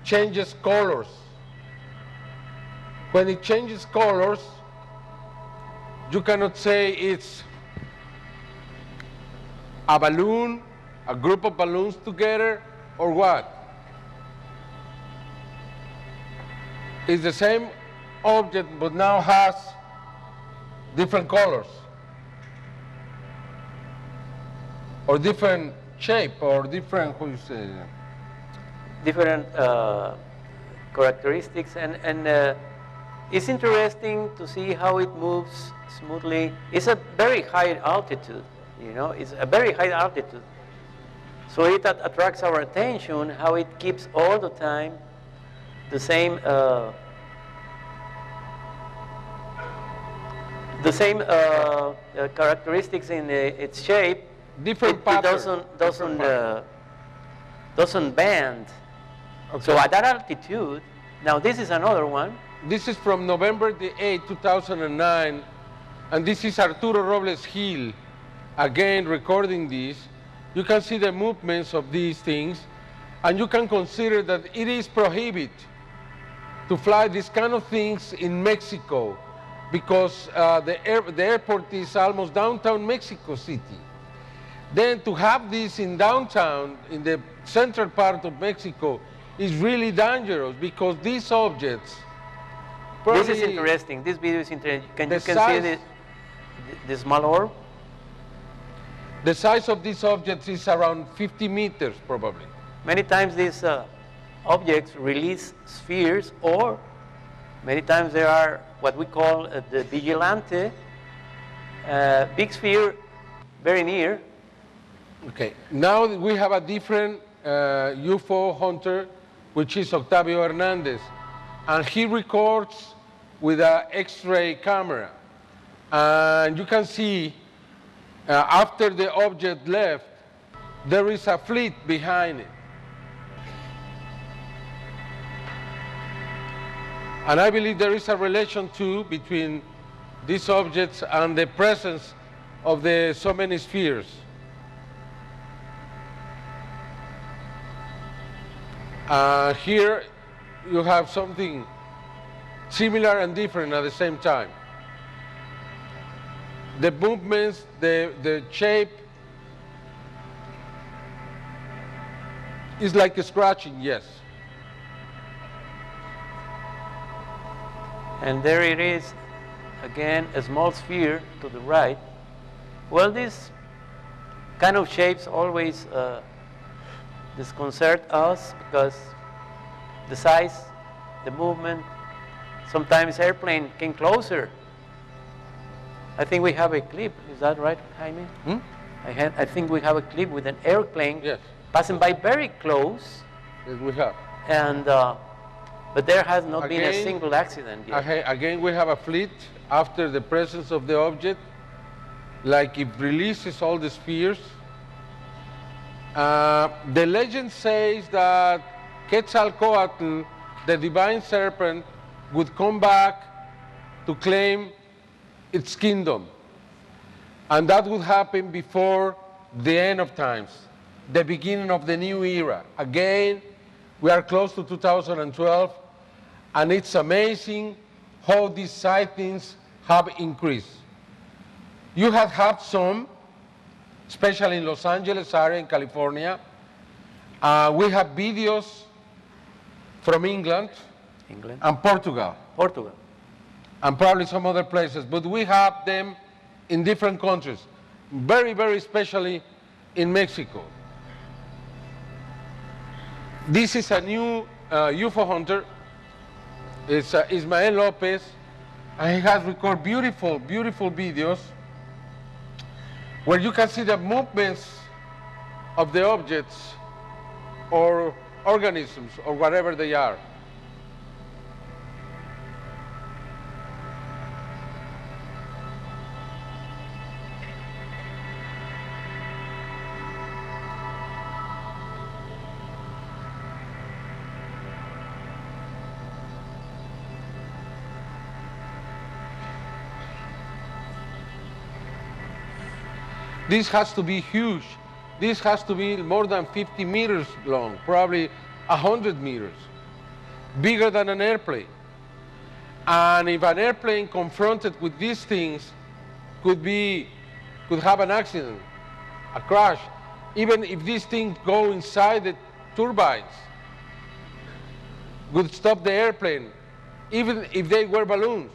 changes colors. When it changes colors, you cannot say it's a balloon, a group of balloons together, or what? It's the same object, but now has different colors, or different shape, or different, how you say? Different characteristics, and it's interesting to see how it moves smoothly. It's a very high altitude, you know, it's a very high altitude. So it attracts our attention, how it keeps all the time the same characteristics in its shape. Different pattern. It doesn't bend. Okay. So at that altitude, now this is another one. This is from November the 8th, 2009, and this is Arturo Robles Gil, again recording this. You can see the movements of these things, and you can consider that it is prohibited to fly these kind of things in Mexico, because the airport is almost downtown Mexico City. Then to have this in downtown, in the central part of Mexico, is really dangerous, because these objects... This is interesting. This video is interesting. You can see the small orb? The size of these objects is around 50 meters, probably. Many times these objects release spheres, or many times there are what we call the vigilante, big sphere very near. Okay, now we have a different UFO hunter, which is Octavio Hernandez, and he records with an X-ray camera. And you can see after the object left, there is a fleet behind it. And I believe there is a relation too between these objects and the presence of the so many spheres. Here you have something similar and different at the same time. The movements, the shape is like a scratching, yes. And there it is, again, a small sphere to the right. Well, these kind of shapes always disconcert us, because the size, the movement, sometimes airplane came closer. I think we have a clip, is that right, Jaime? Hmm? I think we have a clip with an airplane, yes, passing by very close. Yes, we have. And, but there has not been a single accident yet. Again, we have a fleet after the presence of the object, like it releases all the spheres. The legend says that Quetzalcoatl the divine serpent would come back to claim its kingdom. And that would happen before the end of times, the beginning of the new era. Again, we are close to 2012, and it's amazing how these sightings have increased. You have had some, especially in Los Angeles area in California. We have videos from England and Portugal. And probably some other places, but we have them in different countries, very, very especially in Mexico. This is a new UFO hunter. It's Ismael Lopez, and he has recorded beautiful, beautiful videos where you can see the movements of the objects or organisms or whatever they are. This has to be huge. This has to be more than 50 meters long, probably 100 meters, bigger than an airplane. And if an airplane confronted with these things could have an accident, a crash, even if these things go inside the turbines, would stop the airplane, even if they were balloons,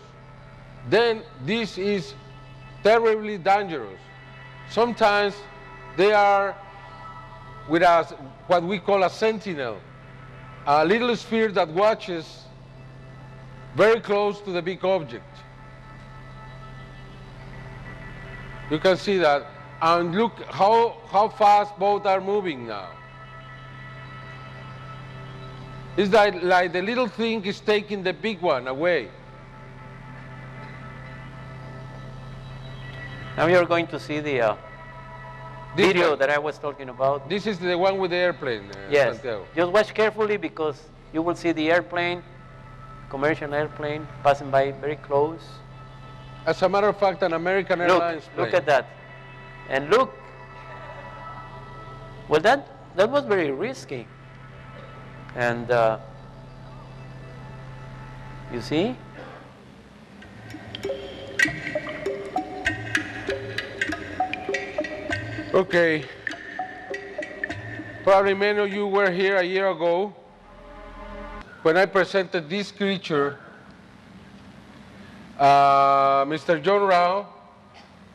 then this is terribly dangerous. Sometimes they are with us, what we call a sentinel, a little sphere that watches very close to the big object. You can see that. And look how fast both are moving now. It's like the little thing is taking the big one away. Now you're going to see the video that I was talking about. This is the one with the airplane, yes. Santiago. Just watch carefully because you will see the airplane, commercial airplane, passing by very close. As a matter of fact, an American Airlines plane. Look at that. And look. Well, that was very risky. And you see? Okay. Probably many of you were here a year ago when I presented this creature. Mr. John Rao,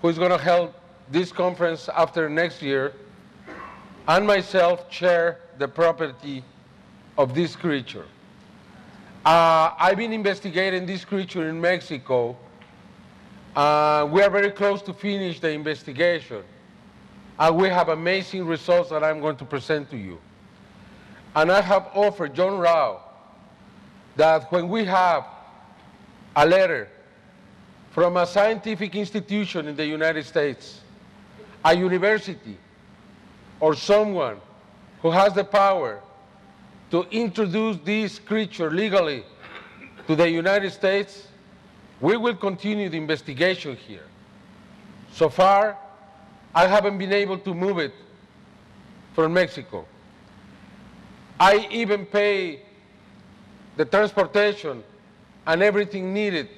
who is going to help this conference after next year, and myself share the property of this creature. I've been investigating this creature in Mexico. We are very close to finish the investigation. And we have amazing results that I'm going to present to you. And I have offered John Rao that when we have a letter from a scientific institution in the United States, a university, or someone who has the power to introduce this creature legally to the United States, we will continue the investigation here. So far, I haven't been able to move it from Mexico. I even pay the transportation and everything needed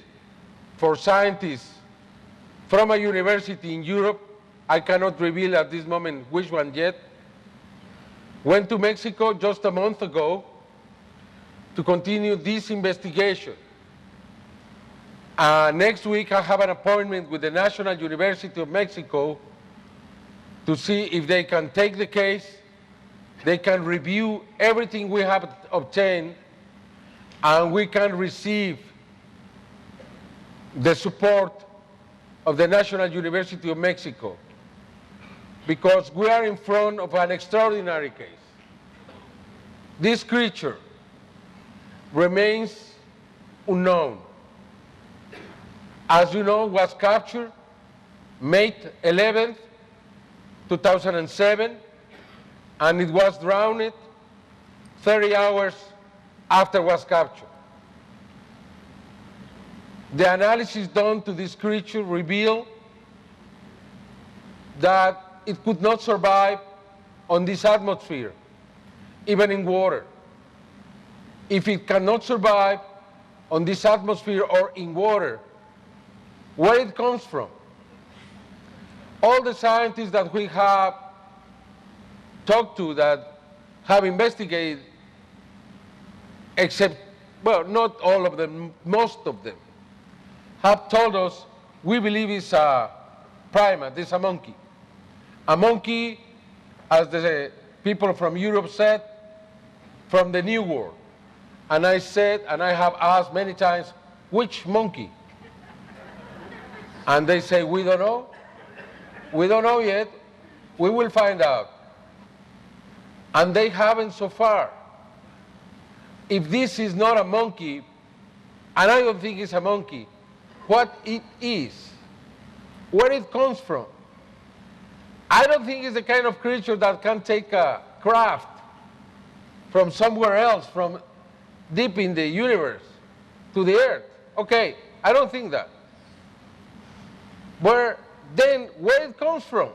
for scientists from a university in Europe. I cannot reveal at this moment which one yet. Went to Mexico just a month ago to continue this investigation. Next week I have an appointment with the National University of Mexico to see if they can take the case, they can review everything we have obtained, and we can receive the support of the National University of Mexico, because we are in front of an extraordinary case. This creature remains unknown. As you know, was captured May 11th, 2007, and it was drowned 30 hours after was captured. The analysis done to this creature revealed that it could not survive on this atmosphere, even in water. If it cannot survive on this atmosphere or in water, where it comes from? All the scientists that we have talked to that have investigated, except, well, not all of them, most of them, have told us we believe it's a primate, it's a monkey. A monkey, as the people from Europe said, from the New World. And I said, and I have asked many times, which monkey? And they say, we don't know. We don't know yet. We will find out. And they haven't so far. If this is not a monkey, and I don't think it's a monkey, what it is, where it comes from. I don't think it's the kind of creature that can take a craft from somewhere else, from deep in the universe to the earth. Okay, I don't think that. Where it comes from?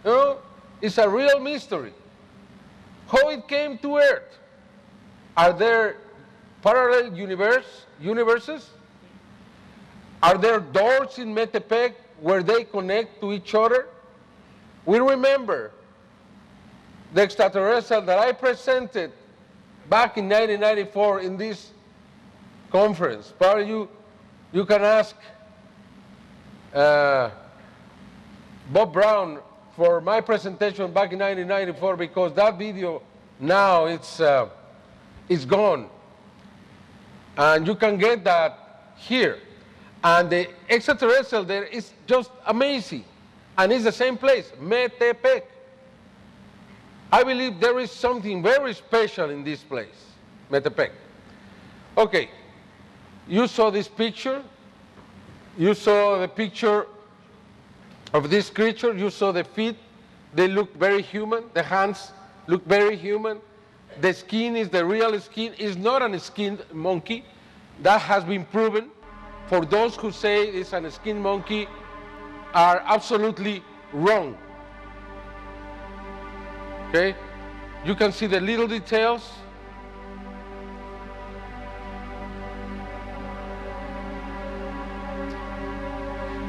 You know, it's a real mystery. How it came to earth? Are there parallel universes? Are there doors in Metepec where they connect to each other? We remember the extraterrestrial that I presented back in 1994 in this conference. Probably you can ask Bob Brown for my presentation back in 1994, because that video now it's gone. And you can get that here. And the extraterrestrial there is just amazing. And it's the same place, Metepec. I believe there is something very special in this place, Metepec. Okay, you saw this picture. You saw the picture of this creature. You saw the feet. They look very human. The hands look very human. The skin is the real skin. It's not a skinned monkey. That has been proven. For those who say it's a skinned monkey are absolutely wrong. Okay? You can see the little details.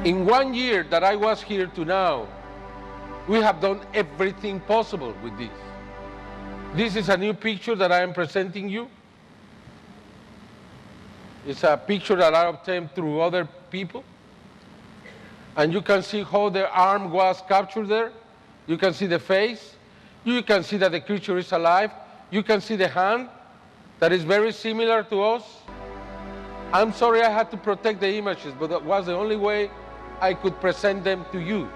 In 1 year that I was here to now, we have done everything possible with this. This is a new picture that I am presenting you. It's a picture that I obtained through other people. And you can see how the arm was captured there. You can see the face. You can see that the creature is alive. You can see the hand that is very similar to us. I'm sorry I had to protect the images, but that was the only way I could present them to you.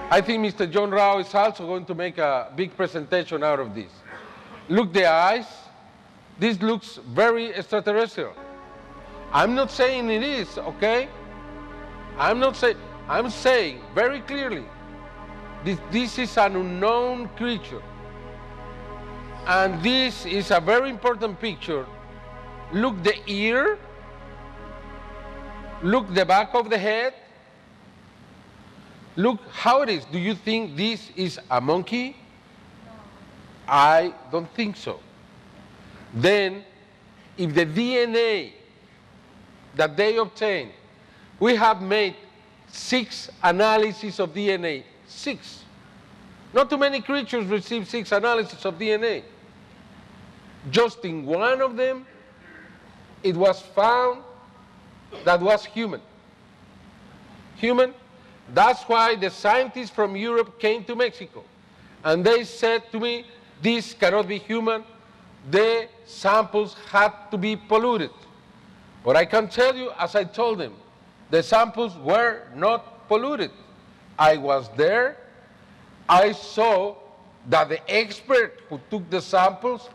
I think Mr. John Rao is also going to make a big presentation out of this. Look the eyes. This looks very extraterrestrial. I'm not saying it is, okay? I'm saying very clearly, this is an unknown creature. And this is a very important picture. Look the ear. Look the back of the head. Look how it is. Do you think this is a monkey? I don't think so. Then, if the DNA that they obtained, we have made 6 analyses of DNA. 6. Not too many creatures receive 6 analyses of DNA. Just in one of them, it was found that was human. Human. That's why the scientists from Europe came to Mexico. And they said to me, this cannot be human. The samples had to be polluted. But I can tell you, as I told them, the samples were not polluted. I was there. I saw that the expert who took the samples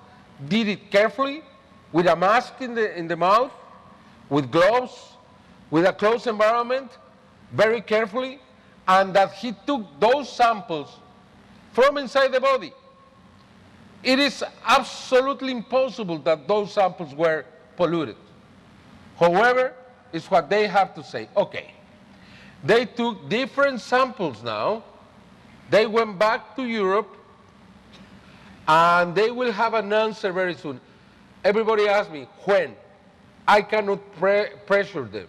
did it carefully, with a mask in the mouth, with gloves, with a closed environment, very carefully, and that he took those samples from inside the body. it is absolutely impossible that those samples were polluted. However, it's what they have to say. Okay, they took different samples now, they went back to Europe, and they will have an answer very soon. Everybody asks me, when? I cannot pressure them.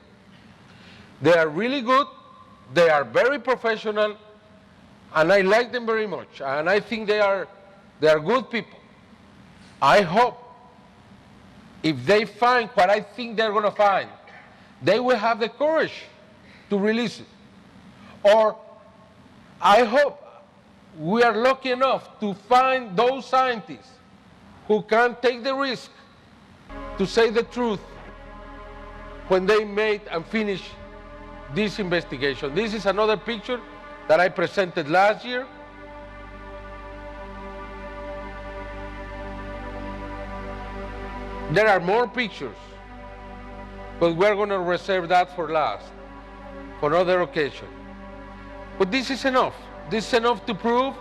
They are really good, they are very professional, and I like them very much, and I think they are good people. I hope if they find what I think they're going to find, they will have the courage to release it. Or I hope we are lucky enough to find those scientists who can take the risk to say the truth when they made and finish this investigation. This is another picture that I presented last year. There are more pictures, but we're going to reserve that for last, for another occasion. But this is enough. This is enough to prove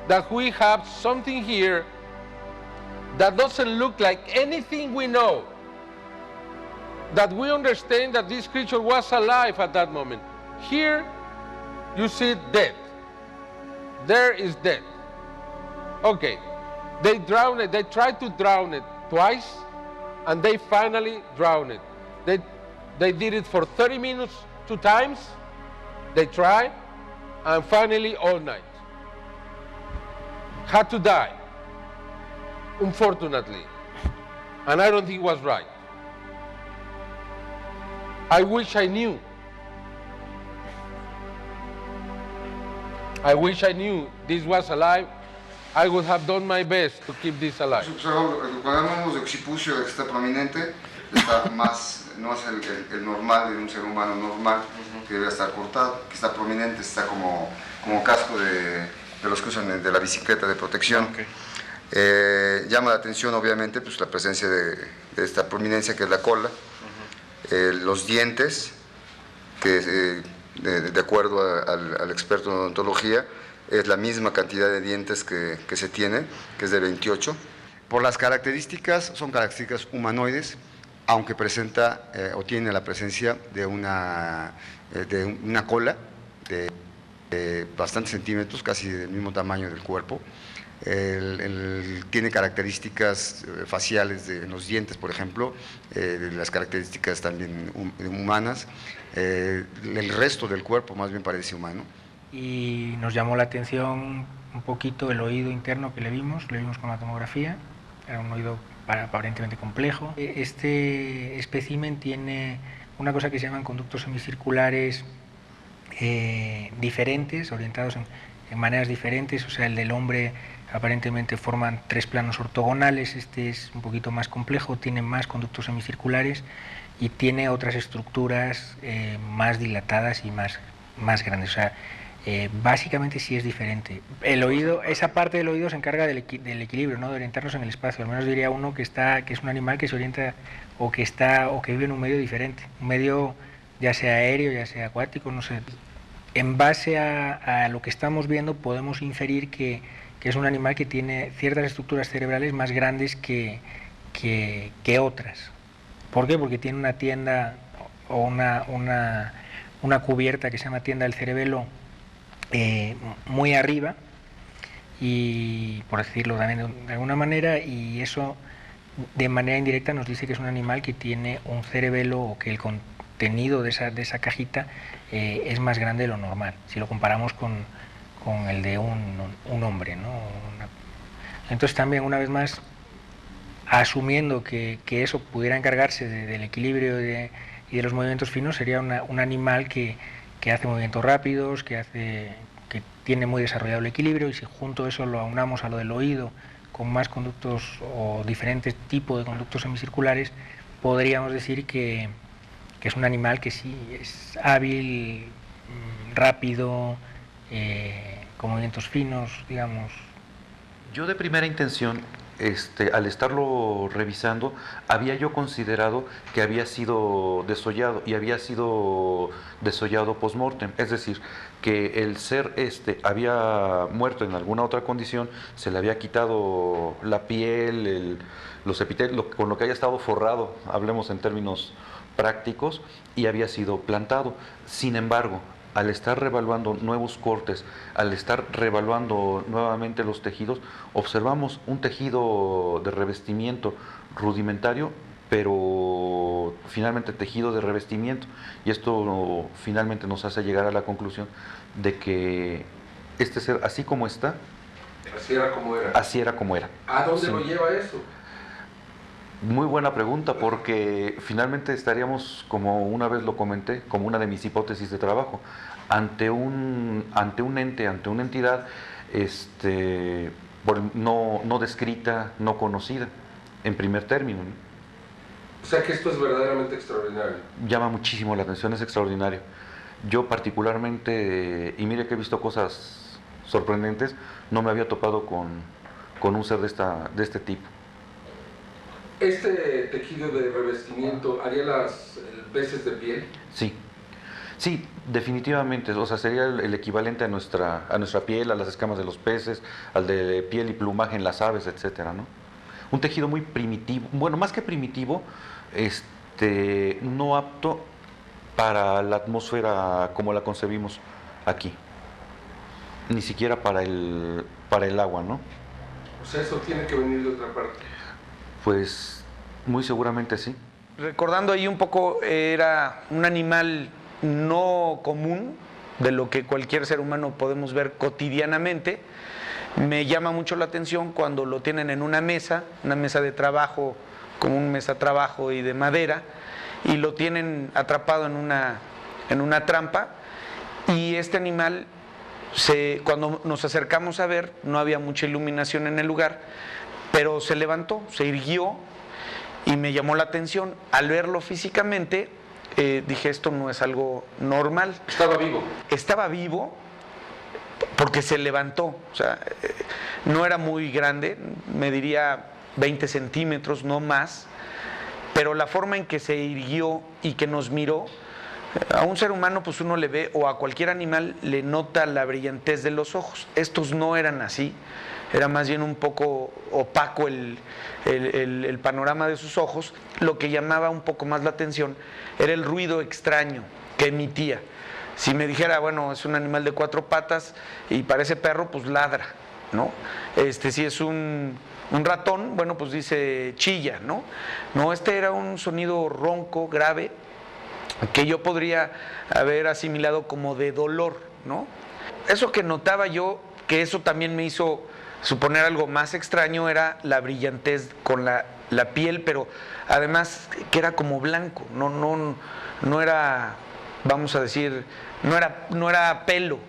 that we have something here that doesn't look like anything we know, that we understand that this creature was alive at that moment. Here, you see it dead. There is dead. Okay, they drowned it, they tried to drown it twice, and they finally drowned it. They did it for 30 minutes, 2 times, they tried, and finally all night. Had to die, unfortunately, and I don't think it was right. I wish I knew. I wish I knew this was alive. I would have done my best to keep this alive. Cuando hablamos de occipucio que está prominente, está más, no es el normal de un ser humano normal, que debe estar cortado, que está prominente, está como casco de los que usan de la bicicleta de protección. Okay. Llama la atención obviamente pues, la presencia de esta prominencia que es la cola, los dientes, que de acuerdo al experto en odontología, es la misma cantidad de dientes que se tiene, que es de 28. Por las características, son características humanoides, aunque presenta o tiene la presencia de una cola de bastantes centímetros, casi del mismo tamaño del cuerpo. Tiene características faciales en los dientes, por ejemplo, las características también humanas. El resto del cuerpo más bien parece humano. Y nos llamó la atención un poquito el oído interno que le vimos con la tomografía, era un oído aparentemente complejo. Este espécimen tiene una cosa que se llaman conductos semicirculares diferentes, orientados en maneras diferentes, o sea, el del hombre aparentemente forman 3 planos ortogonales, este es un poquito más complejo, tiene más conductos semicirculares y tiene otras estructuras más dilatadas y más grandes, o sea, básicamente sí es diferente. El oído, esa parte del oído se encarga del equilibrio, ¿no? De orientarnos en el espacio. Al menos diría uno que es un animal que se orienta o que vive en un medio diferente, un medio ya sea aéreo, ya sea acuático, no sé. En base a lo que estamos viendo podemos inferir que es un animal que tiene ciertas estructuras cerebrales más grandes que otras. ¿Por qué? Porque tiene una tienda o una cubierta que se llama tienda del cerebelo muy arriba, y por decirlo también de alguna manera, y eso de manera indirecta nos dice que es un animal que tiene un cerebelo, o que el contenido de esa cajita es más grande de lo normal, si lo comparamos con el de un hombre, ¿no? Entonces también, una vez más, asumiendo que eso pudiera encargarse del equilibrio y de los movimientos finos, sería un animal que hace movimientos rápidos, que tiene muy desarrollado el equilibrio, y si junto a eso lo aunamos a lo del oído, con más conductos o diferentes tipos de conductos semicirculares, podríamos decir que es un animal que sí es hábil, rápido, con movimientos finos, digamos. Yo de primera intención al estarlo revisando, había yo considerado que había sido desollado y había sido desollado post-mortem, es decir, que el ser había muerto en alguna otra condición, se le había quitado la piel, los epitelios, con lo que haya estado forrado, hablemos en términos prácticos, y había sido plantado. Sin embargo, al estar revaluando nuevos cortes, al estar revaluando nuevamente los tejidos, observamos un tejido de revestimiento rudimentario, pero finalmente tejido de revestimiento. Y esto finalmente nos hace llegar a la conclusión de que este ser, así como está, así era como era. Así era como era. ¿A dónde Sí. lo lleva eso? Muy buena pregunta, porque finalmente estaríamos, como una vez lo comenté, como una de mis hipótesis de trabajo, ante un ente, ante una entidad no descrita, no conocida, en primer término, ¿no? O sea que esto es verdaderamente extraordinario. Llama muchísimo la atención, es extraordinario. Yo particularmente, y mire que he visto cosas sorprendentes, no me había topado con un ser de este tipo. ¿Este tejido de revestimiento haría las veces de piel? Sí, sí, definitivamente. O sea, sería el equivalente a nuestra piel, a las escamas de los peces, al de piel y plumaje en las aves, etcétera, ¿no? Un tejido muy primitivo, bueno, más que primitivo, no apto para la atmósfera como la concebimos aquí, ni siquiera para el agua, ¿no? O sea, eso tiene que venir de otra parte. Pues muy seguramente sí. Recordando ahí un poco, era un animal no común de lo que cualquier ser humano podemos ver cotidianamente. Me llama mucho la atención cuando lo tienen en una mesa de trabajo, como una mesa de trabajo y de madera, y lo tienen atrapado en una trampa, y este animal, cuando nos acercamos a ver, no había mucha iluminación en el lugar, pero se levantó, se irguió y me llamó la atención. Al verlo físicamente, dije, esto no es algo normal. ¿Estaba vivo? Estaba vivo porque se levantó. O sea, no era muy grande, mediría 20 centímetros, no más, pero la forma en que se irguió y que nos miró, a un ser humano pues uno le ve, o a cualquier animal le nota la brillantez de los ojos. Estos no eran así. Era más bien un poco opaco el panorama de sus ojos. Lo que llamaba un poco más la atención era el ruido extraño que emitía. Si me dijera, bueno, es un animal de 4 patas y parece perro, pues ladra, ¿no? Si es un ratón, bueno, pues dice chilla, ¿no? No, era un sonido ronco, grave, que yo podría haber asimilado como de dolor, ¿no? Eso que notaba yo, que eso también me hizo suponer algo más extraño, era la brillantez con la piel, pero además que era como blanco, no era, vamos a decir, no era pelo,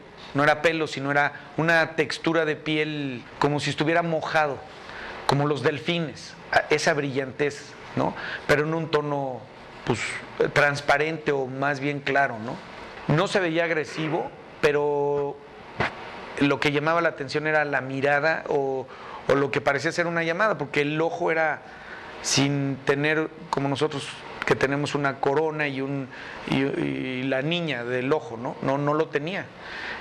sino era una textura de piel como si estuviera mojado, como los delfines, esa brillantez, ¿no? Pero en un tono pues transparente o más bien claro, ¿no? No se veía agresivo, pero lo que llamaba la atención era la mirada o lo que parecía ser una llamada, porque el ojo era sin tener, como nosotros que tenemos una corona y la niña del ojo, ¿no? No lo tenía.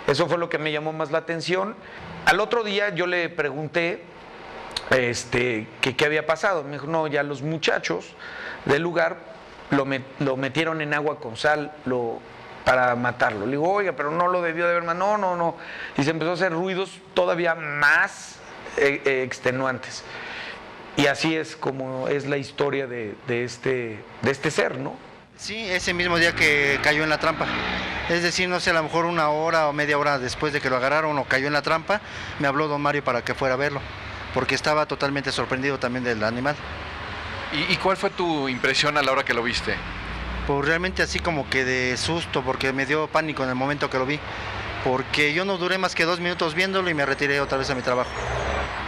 Eso fue lo que me llamó más la atención. Al otro día yo le pregunté que qué había pasado. Me dijo, no, ya los muchachos del lugar lo metieron en agua con sal, para matarlo. Le digo, oiga, pero no lo debió de haber matado. No. Y se empezó a hacer ruidos todavía más extenuantes. Y así es como es la historia de este ser, ¿no? Sí, ese mismo día que cayó en la trampa. Es decir, no sé, a lo mejor 1 hora o media hora después de que lo agarraron o cayó en la trampa, me habló don Mario para que fuera a verlo, porque estaba totalmente sorprendido también del animal. ¿Y cuál fue tu impresión a la hora que lo viste? Pues realmente así como que de susto, porque me dio pánico en el momento que lo vi, porque yo no duré más que 2 minutos viéndolo y me retiré otra vez a mi trabajo.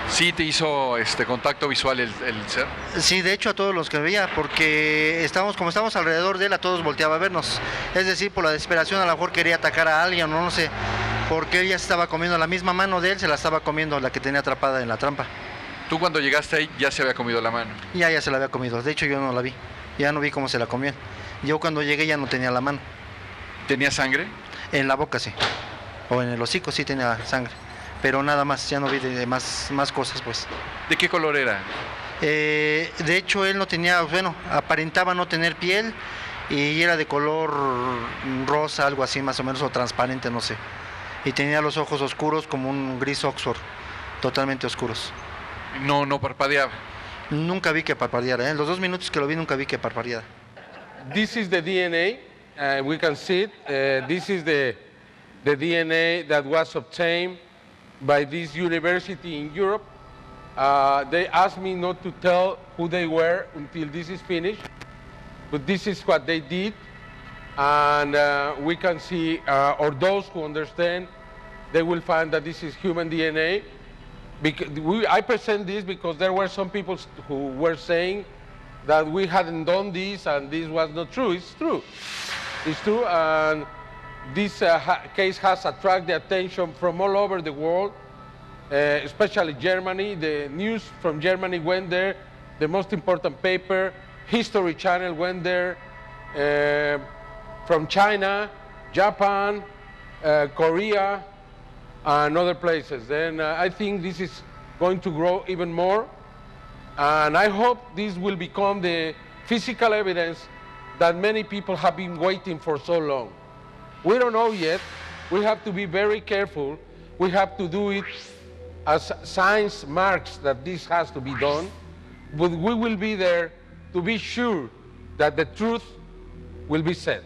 ¿Sí te hizo contacto visual el ser? Sí, de hecho a todos los que veía, porque como estábamos alrededor de él, a todos volteaba a vernos. Es decir, por la desesperación a lo mejor quería atacar a alguien, no sé, porque ella se estaba comiendo la misma mano de él, se la estaba comiendo la que tenía atrapada en la trampa. Tú cuando llegaste ahí ya se había comido la mano. Ya se la había comido. De hecho, yo no la vi. Ya no vi cómo se la comió. Yo cuando llegué ya no tenía la mano. ¿Tenía sangre? En la boca sí. O en el hocico sí tenía sangre. Pero nada más, ya no vi más cosas, pues. ¿De qué color era? De hecho, él no tenía, bueno, aparentaba no tener piel y era de color rosa, algo así más o menos, o transparente, no sé. Y tenía los ojos oscuros como un gris Oxford, totalmente oscuros. No parpadeaba. Nunca vi que parpadeara, ¿eh? Los 2 minutos que lo vi nunca vi que parpadeara. This is the DNA. We can see it. This is the DNA that was obtained by this university in Europe. They asked me not to tell who they were until this is finished, but this is what they did. And we can see, or those who understand, they will find that this is human DNA. I present this because there were some people who were saying that we hadn't done this and this was not true. It's true. It's true, and this case has attracted the attention from all over the world, especially Germany. The news from Germany went there. The most important paper, History Channel, went there. From China, Japan, Korea, and other places. And I think this is going to grow even more. And I hope this will become the physical evidence that many people have been waiting for so long. We don't know yet. We have to be very careful. We have to do it as science marks that this has to be done. But we will be there to be sure that the truth will be said.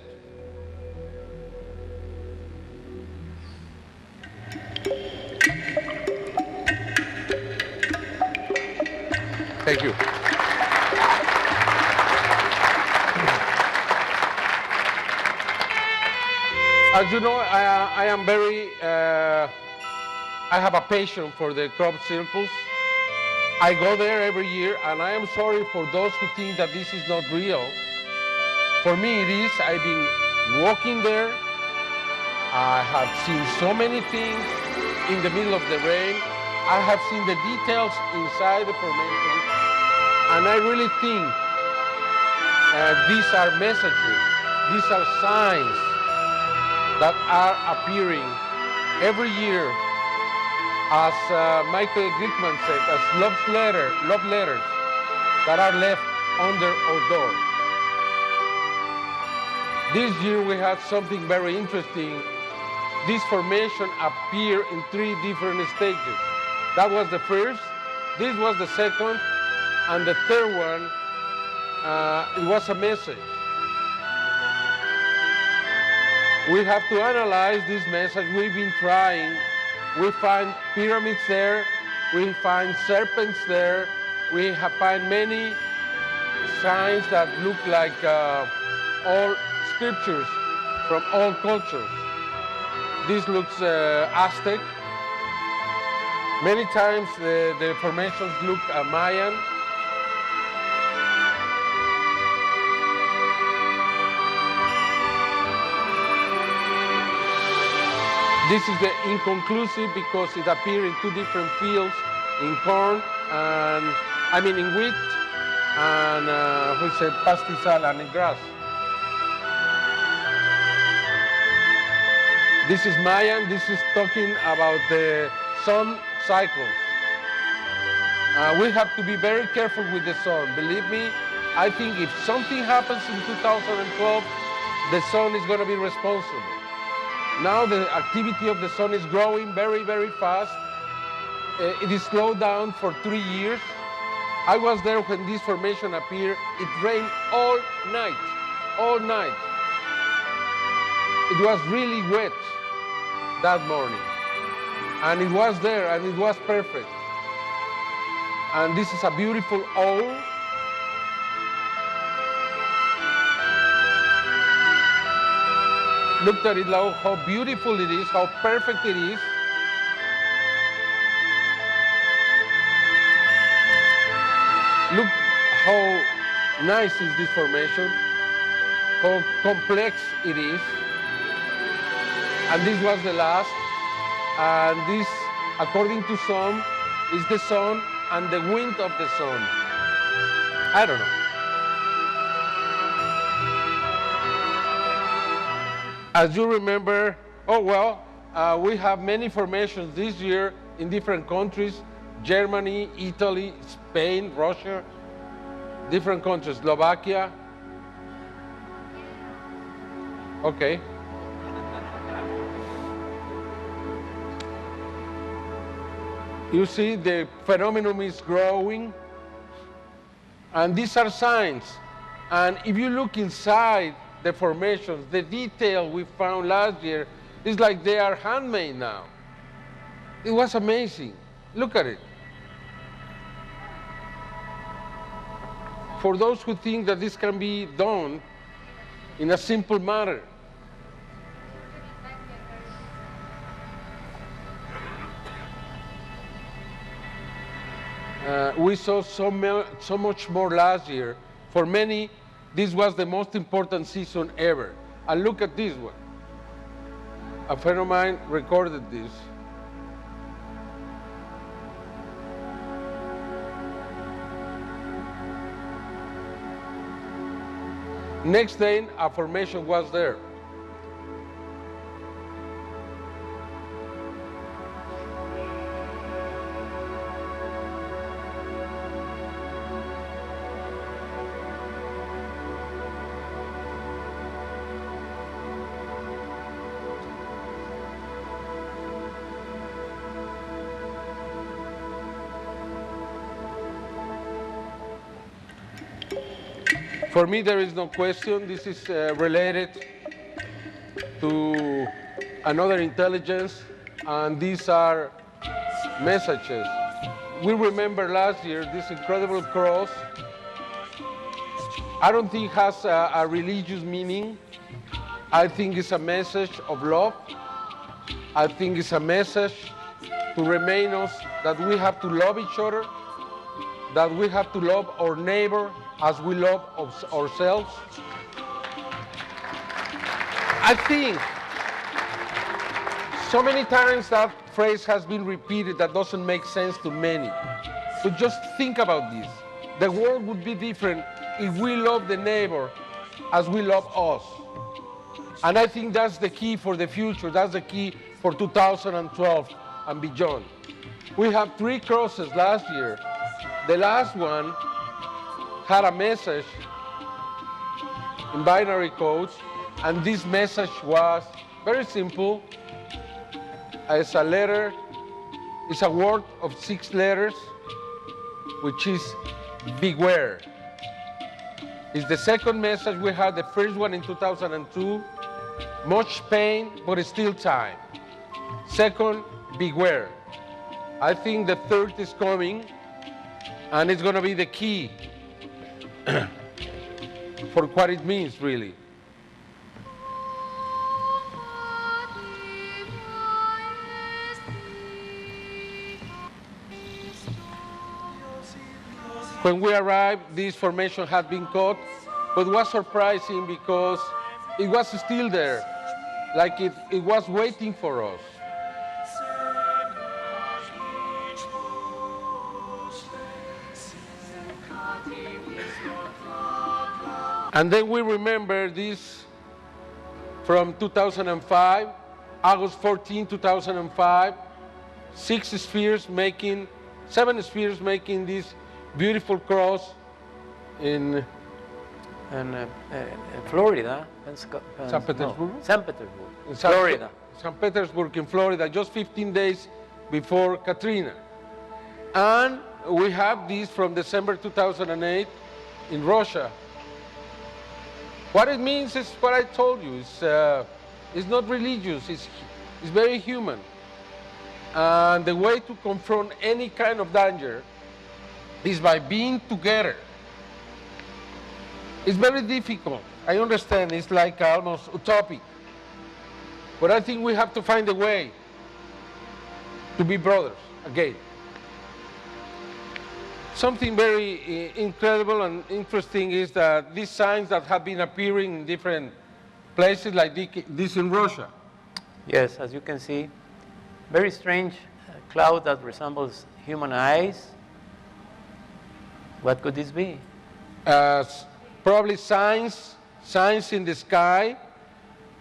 Thank you. As you know, I am very, I have a passion for the crop circles. I go there every year, and I am sorry for those who think that this is not real. For me, it is. I've been walking there. I have seen so many things in the middle of the rain. I have seen the details inside the formation, and I really think these are messages, these are signs that are appearing every year, as Michael Glickman said, as love letters that are left under our door. This year we had something very interesting. This formation appeared in 3 different stages. That was the first, this was the second, and the third one, it was a message. We have to analyze this message. We've been trying. We find pyramids there, we find serpents there, we have find many signs that look like all scriptures from all cultures. This looks Aztec. Many times the formations look Mayan. This is the inconclusive because it appeared in 2 different fields, in corn and, in wheat and pastizal and in grass. This is Mayan. This is talking about the sun cycles. We have to be very careful with the sun. Believe me, I think if something happens in 2012, the sun is going to be responsible. Now the activity of the sun is growing very, very fast. It is slowed down for 3 years. I was there when this formation appeared. It rained all night, all night. It was really wet that morning. And it was there, and it was perfect. And this is a beautiful owl. Look at it now, how beautiful it is, how perfect it is. Look how nice is this formation, how complex it is. And this was the last. And this, according to some, is the sun, and the wind of the sun. I don't know. As you remember, we have many formations this year in different countries: Germany, Italy, Spain, Russia, different countries, Slovakia. Okay. You see the phenomenon is growing, and these are signs. And if you look inside the formations, the detail we found last year is like they are handmade now. It was amazing. Look at it. For those who think that this can be done in a simple manner. We saw so much more last year. For many, this was the most important season ever. And look at this one. A friend of mine recorded this. Next day, a formation was there. For me, there is no question. This is related to another intelligence, and these are messages. We remember last year this incredible cross. I don't think it has a religious meaning. I think it's a message of love. I think it's a message to remind us that we have to love each other, that we have to love our neighbor as we love ourselves. I think so many times that phrase has been repeated that doesn't make sense to many. But just think about this. The world would be different if we love the neighbor as we love us. And I think that's the key for the future. That's the key for 2012 and beyond. We have 3 crosses last year. The last one had a message in binary codes, and this message was very simple. It's a letter, it's a word of 6 letters, which is beware. It's the second message. We had the first one in 2002, much pain, but it's still time. Second, beware. I think the third is coming, and it's going to be the key for what it means, really. When we arrived, this formation had been caught, but it was surprising because it was still there, like it was waiting for us. And then we remember this from 2005, August 14, 2005, 7 spheres making this beautiful cross in Florida. San Petersburg? No, San Petersburg, Florida. San Petersburg in Florida, just 15 days before Katrina. And we have this from December 2008 in Russia. What it means is what I told you. It's not religious, it's very human. And the way to confront any kind of danger is by being together. It's very difficult. I understand it's like almost utopic. But I think we have to find a way to be brothers again. Something very incredible and interesting is that these signs that have been appearing in different places, like this in Russia. Yes, as you can see, very strange cloud that resembles human eyes, What could this be? Probably signs in the sky.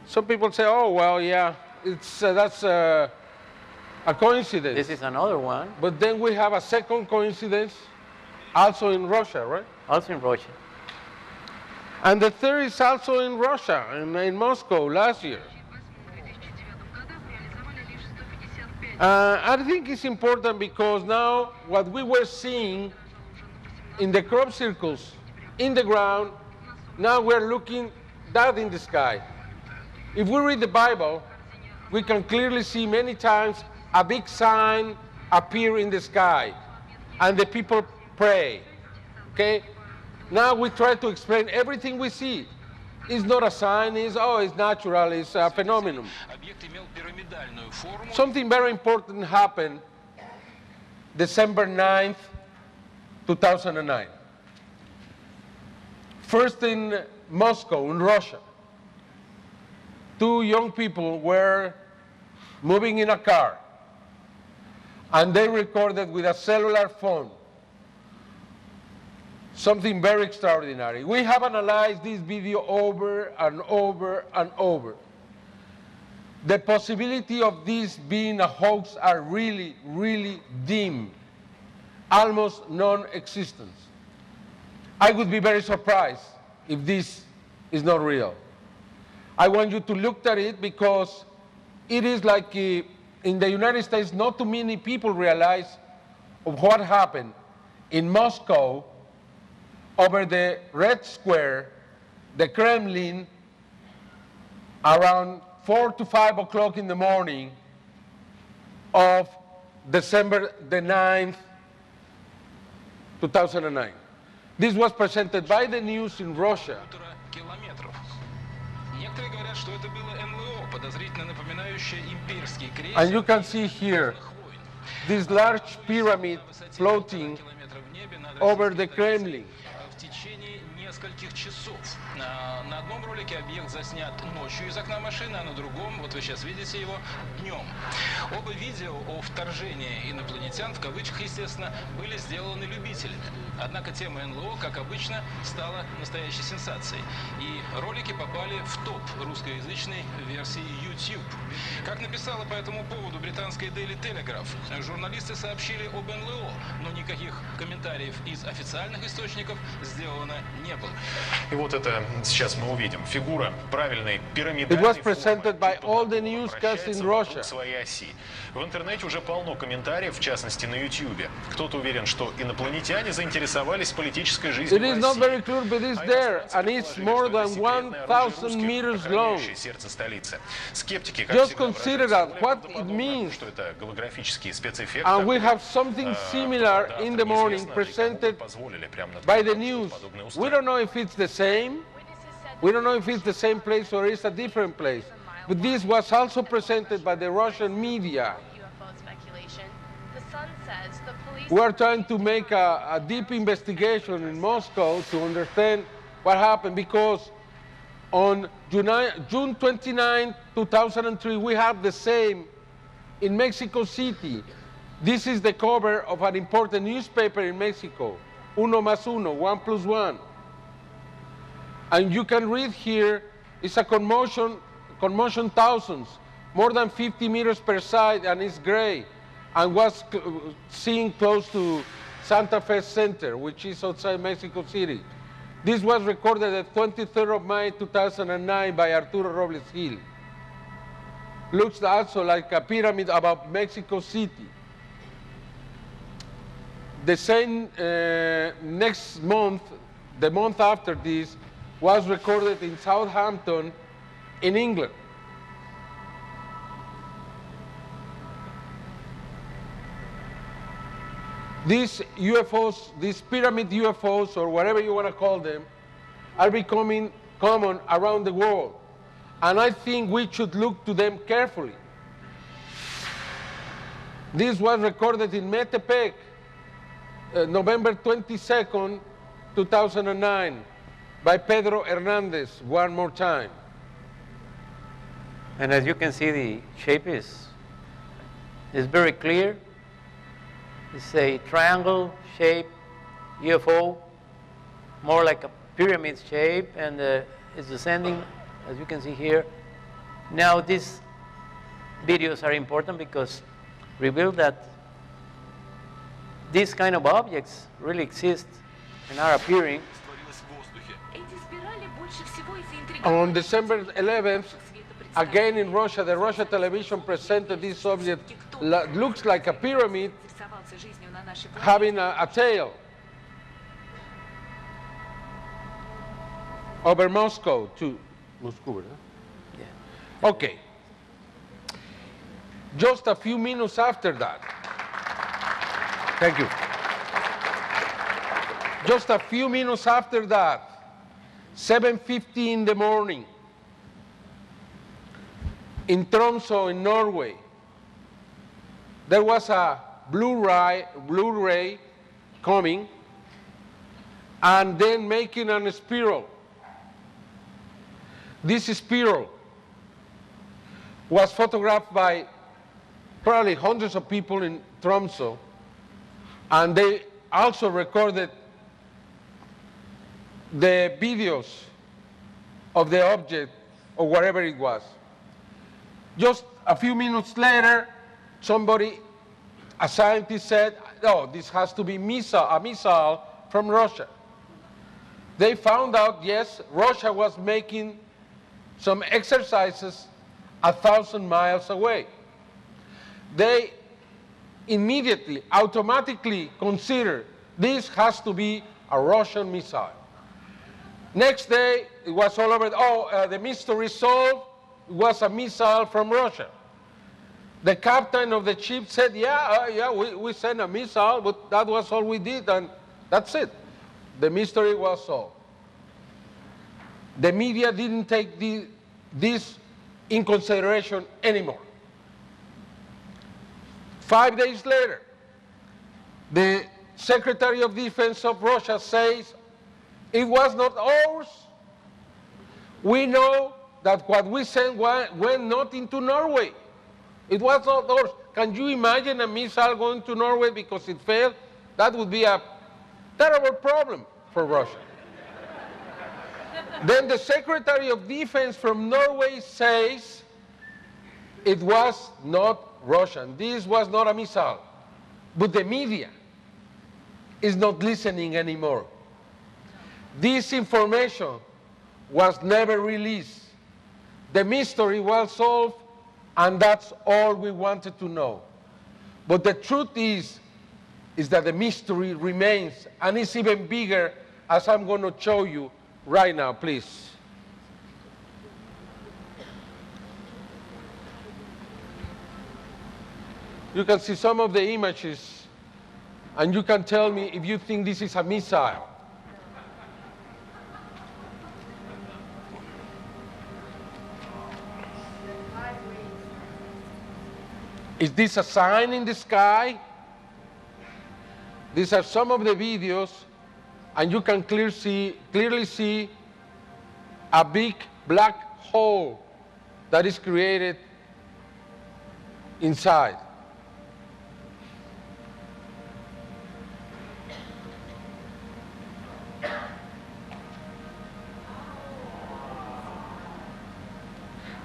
Some people say, oh, well, yeah, that's a coincidence. This is another one. But then we have a second coincidence, also in Russia, right? Also in Russia. And the third is also in Russia, in Moscow last year. I think it's important because now what we were seeing in the crop circles, in the ground, now we're looking that in the sky. If we read the Bible, we can clearly see many times a big sign appear in the sky, and the people pray, okay? Now we try to explain everything we see. It's not a sign, it's natural, it's a phenomenon. Something very important happened December 9th, 2009. First in Moscow, in Russia, 2 young people were moving in a car, and they recorded with a cellular phone something very extraordinary. We have analyzed this video over and over and over. The possibility of this being a hoax are really, really dim, almost non-existent. I would be very surprised if this is not real. I want you to look at it because it is like in the United States, not too many people realize of what happened in Moscow over the Red Square, the Kremlin, around 4 to 5 o'clock in the morning of December the 9th, 2009. This was presented by the news in Russia. And you can see here this large pyramid floating over the Kremlin. Нескольких часов. На одном ролике объект заснят ночью из окна машины, а на другом, вот вы сейчас видите его, днем. Оба видео о вторжении инопланетян, в кавычках, естественно, были сделаны любителями. Однако тема НЛО, как обычно, стала настоящей сенсацией. И ролики попали в топ русскоязычной версии YouTube. Как написала по этому поводу британская Daily Telegraph, журналисты сообщили об НЛО, но никаких комментариев из официальных источников сделано не было. И вот это сейчас мы увидим. Фигура правильной пирамидальной It was presented by all the newscasts in Russia. Своей оси. В интернете уже полно комментариев, в частности на YouTube. Кто-то уверен, что инопланетяне заинтересовались политической жизнью It is not very clear, but it's there, and it's more than 1,000 meters long. Сердце столицы. Скептики, как Just consider that, what it means. Что это голографические спецэффекты. And we have something similar in the morning presented by the news. We don't know if it's the same. We don't know if it's the same place or it's a different place. But this was also presented by the Russian media. We are trying to make a deep investigation in Moscow to understand what happened, because on June 29, 2003, we have the same in Mexico City. This is the cover of an important newspaper in Mexico, Uno más Uno, 1 plus 1. And you can read here, it's a commotion thousands, more than 50 meters per side, and it's gray, and was seen close to Santa Fe Center, which is outside Mexico City. This was recorded at 23rd of May, 2009 by Arturo Robles Gil. Looks also like a pyramid above Mexico City. The same next month, the month after this, was recorded in Southampton, in England. These UFOs, these pyramid UFOs, or whatever you want to call them, are becoming common around the world. And I think we should look to them carefully. This was recorded in Metepec, November 22nd, 2009, by Pedro Hernandez, one more time. And as you can see, the shape is very clear. It's a triangle shape UFO, more like a pyramid shape, and it's descending, as you can see here. Now these videos are important because reveal that these kind of objects really exist and are appearing. On December 11th, again in Russia, the Russia television presented this object, looks like a pyramid, having a tail over Moscow to Moscow. Huh? Yeah. Okay. Just a few minutes after that, thank you. Just a few minutes after that, 7:50 in the morning, in Tromsø, in Norway, there was a Blu-ray coming and then making a spiral. This spiral was photographed by probably hundreds of people in Tromsø, and they also recorded the videos of the object or whatever it was. Just a few minutes later, somebody, a scientist said, oh, this has to be a missile from Russia. They found out, yes, Russia was making some exercises 1,000 miles away. They immediately, automatically considered this has to be a Russian missile. Next day, it was all over, the mystery solved, it was a missile from Russia. The captain of the ship said, we sent a missile, but that was all we did, and that's it. The mystery was solved. The media didn't take this in consideration anymore. 5 days later, the Secretary of Defense of Russia says, it was not ours. We know that what we sent went not into Norway. It was not ours. Can you imagine a missile going to Norway because it failed? That would be a terrible problem for Russia. Then the Secretary of Defense from Norway says it was not Russian. This was not a missile. But the media is not listening anymore. This information was never released. The mystery was solved, and that's all we wanted to know. But the truth is that the mystery remains, and it's even bigger, as I'm going to show you right now, please. You can see some of the images, and you can tell me if you think this is a missile. Is this a sign in the sky? These are some of the videos, and you can clearly see a big black hole that is created inside.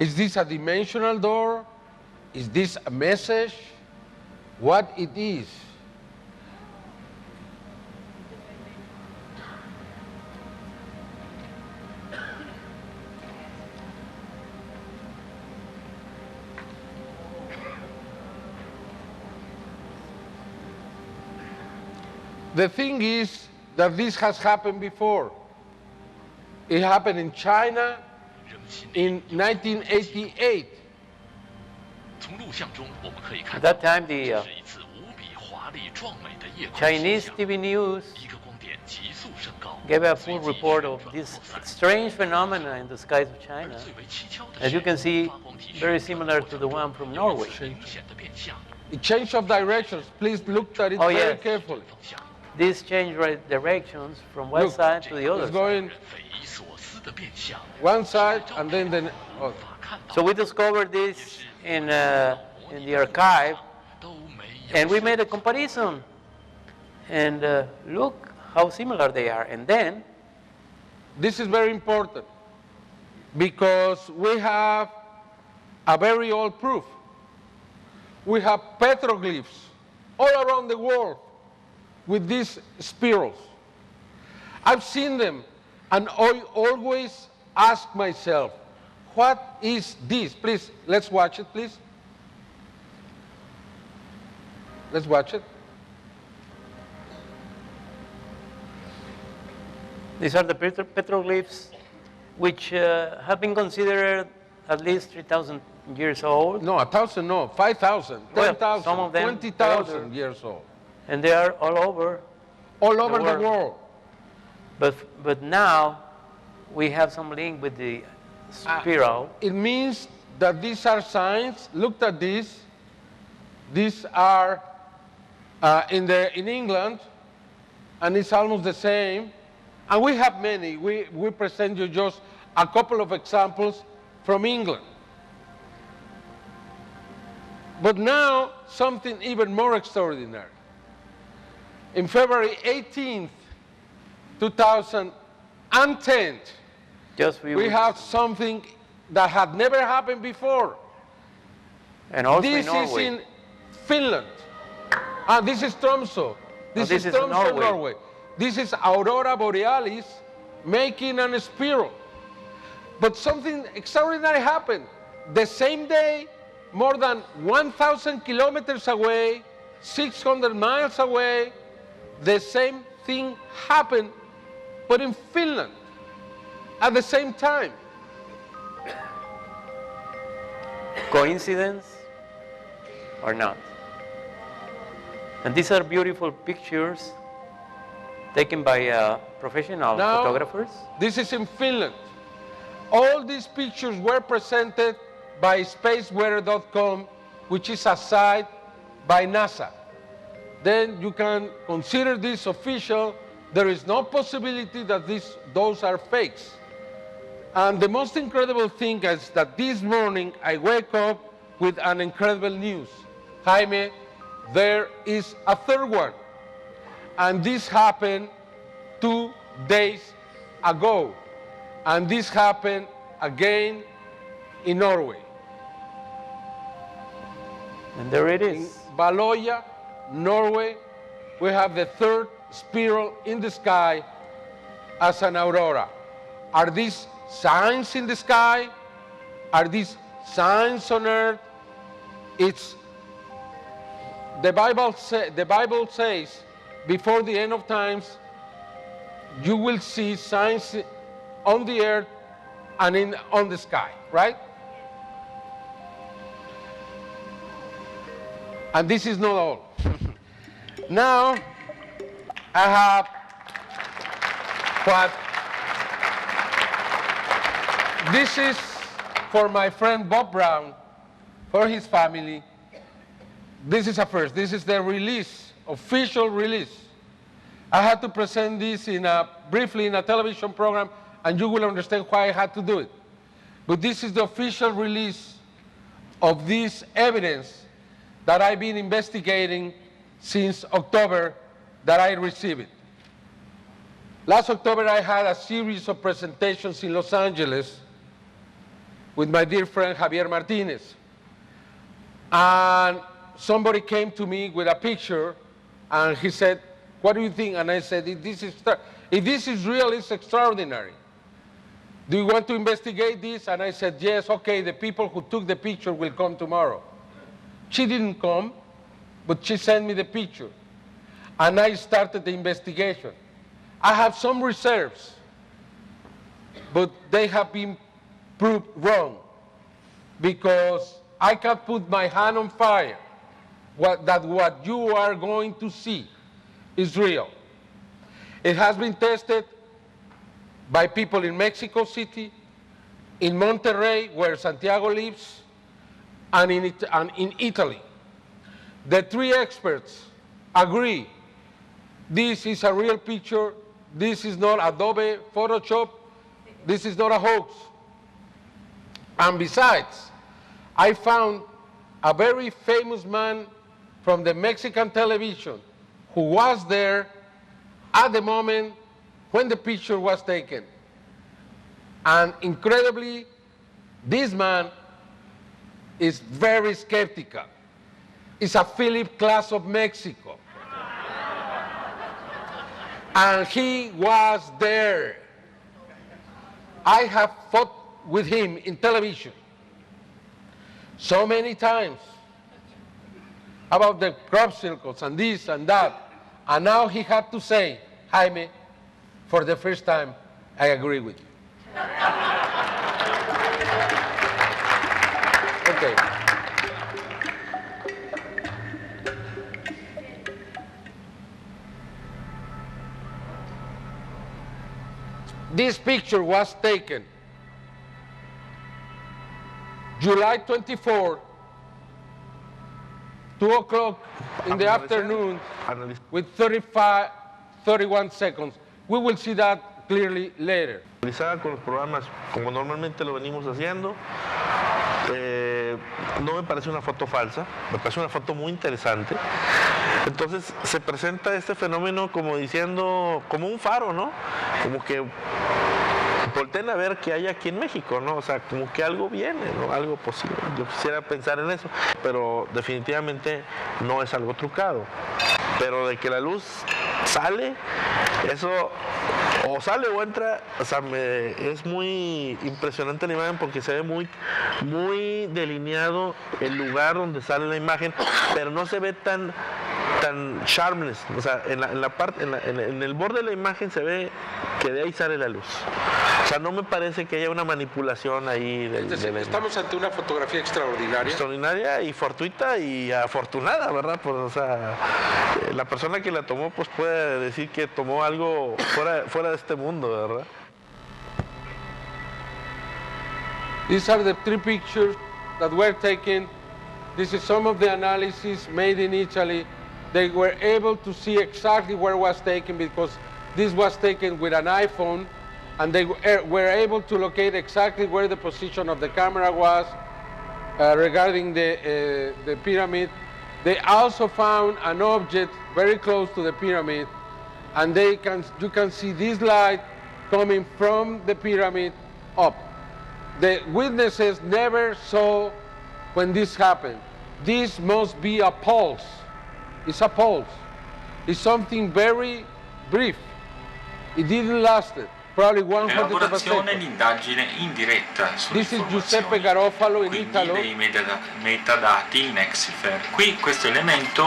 Is this a dimensional door? Is this a message? What it is? The thing is that this has happened before. It happened in China in 1988. At that time, the Chinese TV news gave a full report of this strange phenomena in the skies of China. As you can see, very similar to the one from Norway. It changed of directions. Please look at it very carefully. This changed directions from one side to the other. It's going one side and then the other. So we discovered this in the archive, and we made a comparison. And look how similar they are. And then, this is very important because we have a very old proof. We have petroglyphs all around the world with these spirals. I've seen them, and I always ask myself, what is this? Please, let's watch it, please. Let's watch it. These are the petroglyphs which have been considered at least 3,000 years old. No, 1,000 no, 5,000, 10,000, some of them 20,000 years old. And they are all over. All over the world. But now we have some link with the spiral. It means that these are signs. Look at this. These are in England, and it's almost the same. And we have many. We present you just a couple of examples from England. But now, something even more extraordinary. In February 18th, 2010, we have something that had never happened before. And also this in Norway. Is in Finland. This is Tromsø. This is Tromsø, Norway. This is Aurora Borealis making a spiral. But something extraordinary happened. The same day, more than 1,000 kilometers away, 600 miles away, the same thing happened, but in Finland at the same time. Coincidence or not? And these are beautiful pictures taken by professional photographers. This is in Finland. All these pictures were presented by spaceweather.com, which is a site by NASA. Then you can consider this official. There is no possibility that those are fakes. And the most incredible thing is that this morning I wake up with an incredible news. Jaime, there is a third one. And this happened 2 days ago. And this happened again in Norway. And there it is. In Valoya, Norway, we have the third spiral in the sky as an aurora. Are these signs in the sky? Are these signs on earth? It's the Bible says before the end of times you will see signs on the earth and on the sky, right? And this is not all. Now I have what this is for my friend Bob Brown, for his family. This is a first. This is the release, official release. I had to present this briefly in a television program, and you will understand why I had to do it. But this is the official release of this evidence that I've been investigating since October that I received it. Last October, I had a series of presentations in Los Angeles with my dear friend Javier Martinez. And somebody came to me with a picture, and he said, "What do you think?" And I said, if this is real, it's extraordinary. Do you want to investigate this? And I said, yes, okay, the people who took the picture will come tomorrow. She didn't come, but she sent me the picture. And I started the investigation. I have some reserves, but they have been proved wrong because I can put my hand on fire that what you are going to see is real. It has been tested by people in Mexico City, in Monterrey, where Santiago lives, and in Italy. The three experts agree this is a real picture, this is not Adobe Photoshop, this is not a hoax. And besides, I found a very famous man from the Mexican television who was there, at the moment when the picture was taken. And incredibly, this man is very skeptical. He's a Philip Glass of Mexico. And he was there. I have fought with him in television so many times about the crop circles and this and that. And now he had to say, Jaime, for the first time, I agree with you. Okay. This picture was taken July 24, 2 o'clock in the afternoon with 31 seconds. We will see that clearly later. Realizada con los programas como normalmente lo venimos haciendo. No me parece una foto falsa, me parece una foto muy interesante. Entonces se presenta este fenómeno como diciendo, como un faro, ¿no? Como que volteen a ver qué hay aquí en México, ¿no? O sea, como que algo viene, ¿no? Algo posible. Yo quisiera pensar en eso, pero definitivamente no es algo trucado. Pero de que la luz sale, eso o sale o entra, o sea, es muy impresionante la imagen porque se ve muy delineado el lugar donde sale la imagen, pero no se ve tan sharpness, o sea, en el borde de la imagen se ve que de ahí sale la luz. O sea, no me parece que haya una manipulación ahí estamos ante una fotografía extraordinaria. Extraordinaria y fortuita y afortunada, ¿verdad? Pues, o sea, la persona que la tomó pues puede decir que tomó algo fuera de este mundo, ¿verdad? These are the 3 pictures that were taken. This is some of the analysis made in Italy. They were able to see exactly where it was taken because this was taken with an iPhone, and they were able to locate exactly where the position of the camera was regarding the pyramid. They also found an object very close to the pyramid, and you can see this light coming from the pyramid up. The witnesses never saw when this happened. This must be a pulse. It's a pulse. It's something very brief. It didn't last it. Probably 100%. L'elaborazione e l'indagine in diretta This is Giuseppe Garofalo in Italo. Dei metadati in Exifer. Qui questo elemento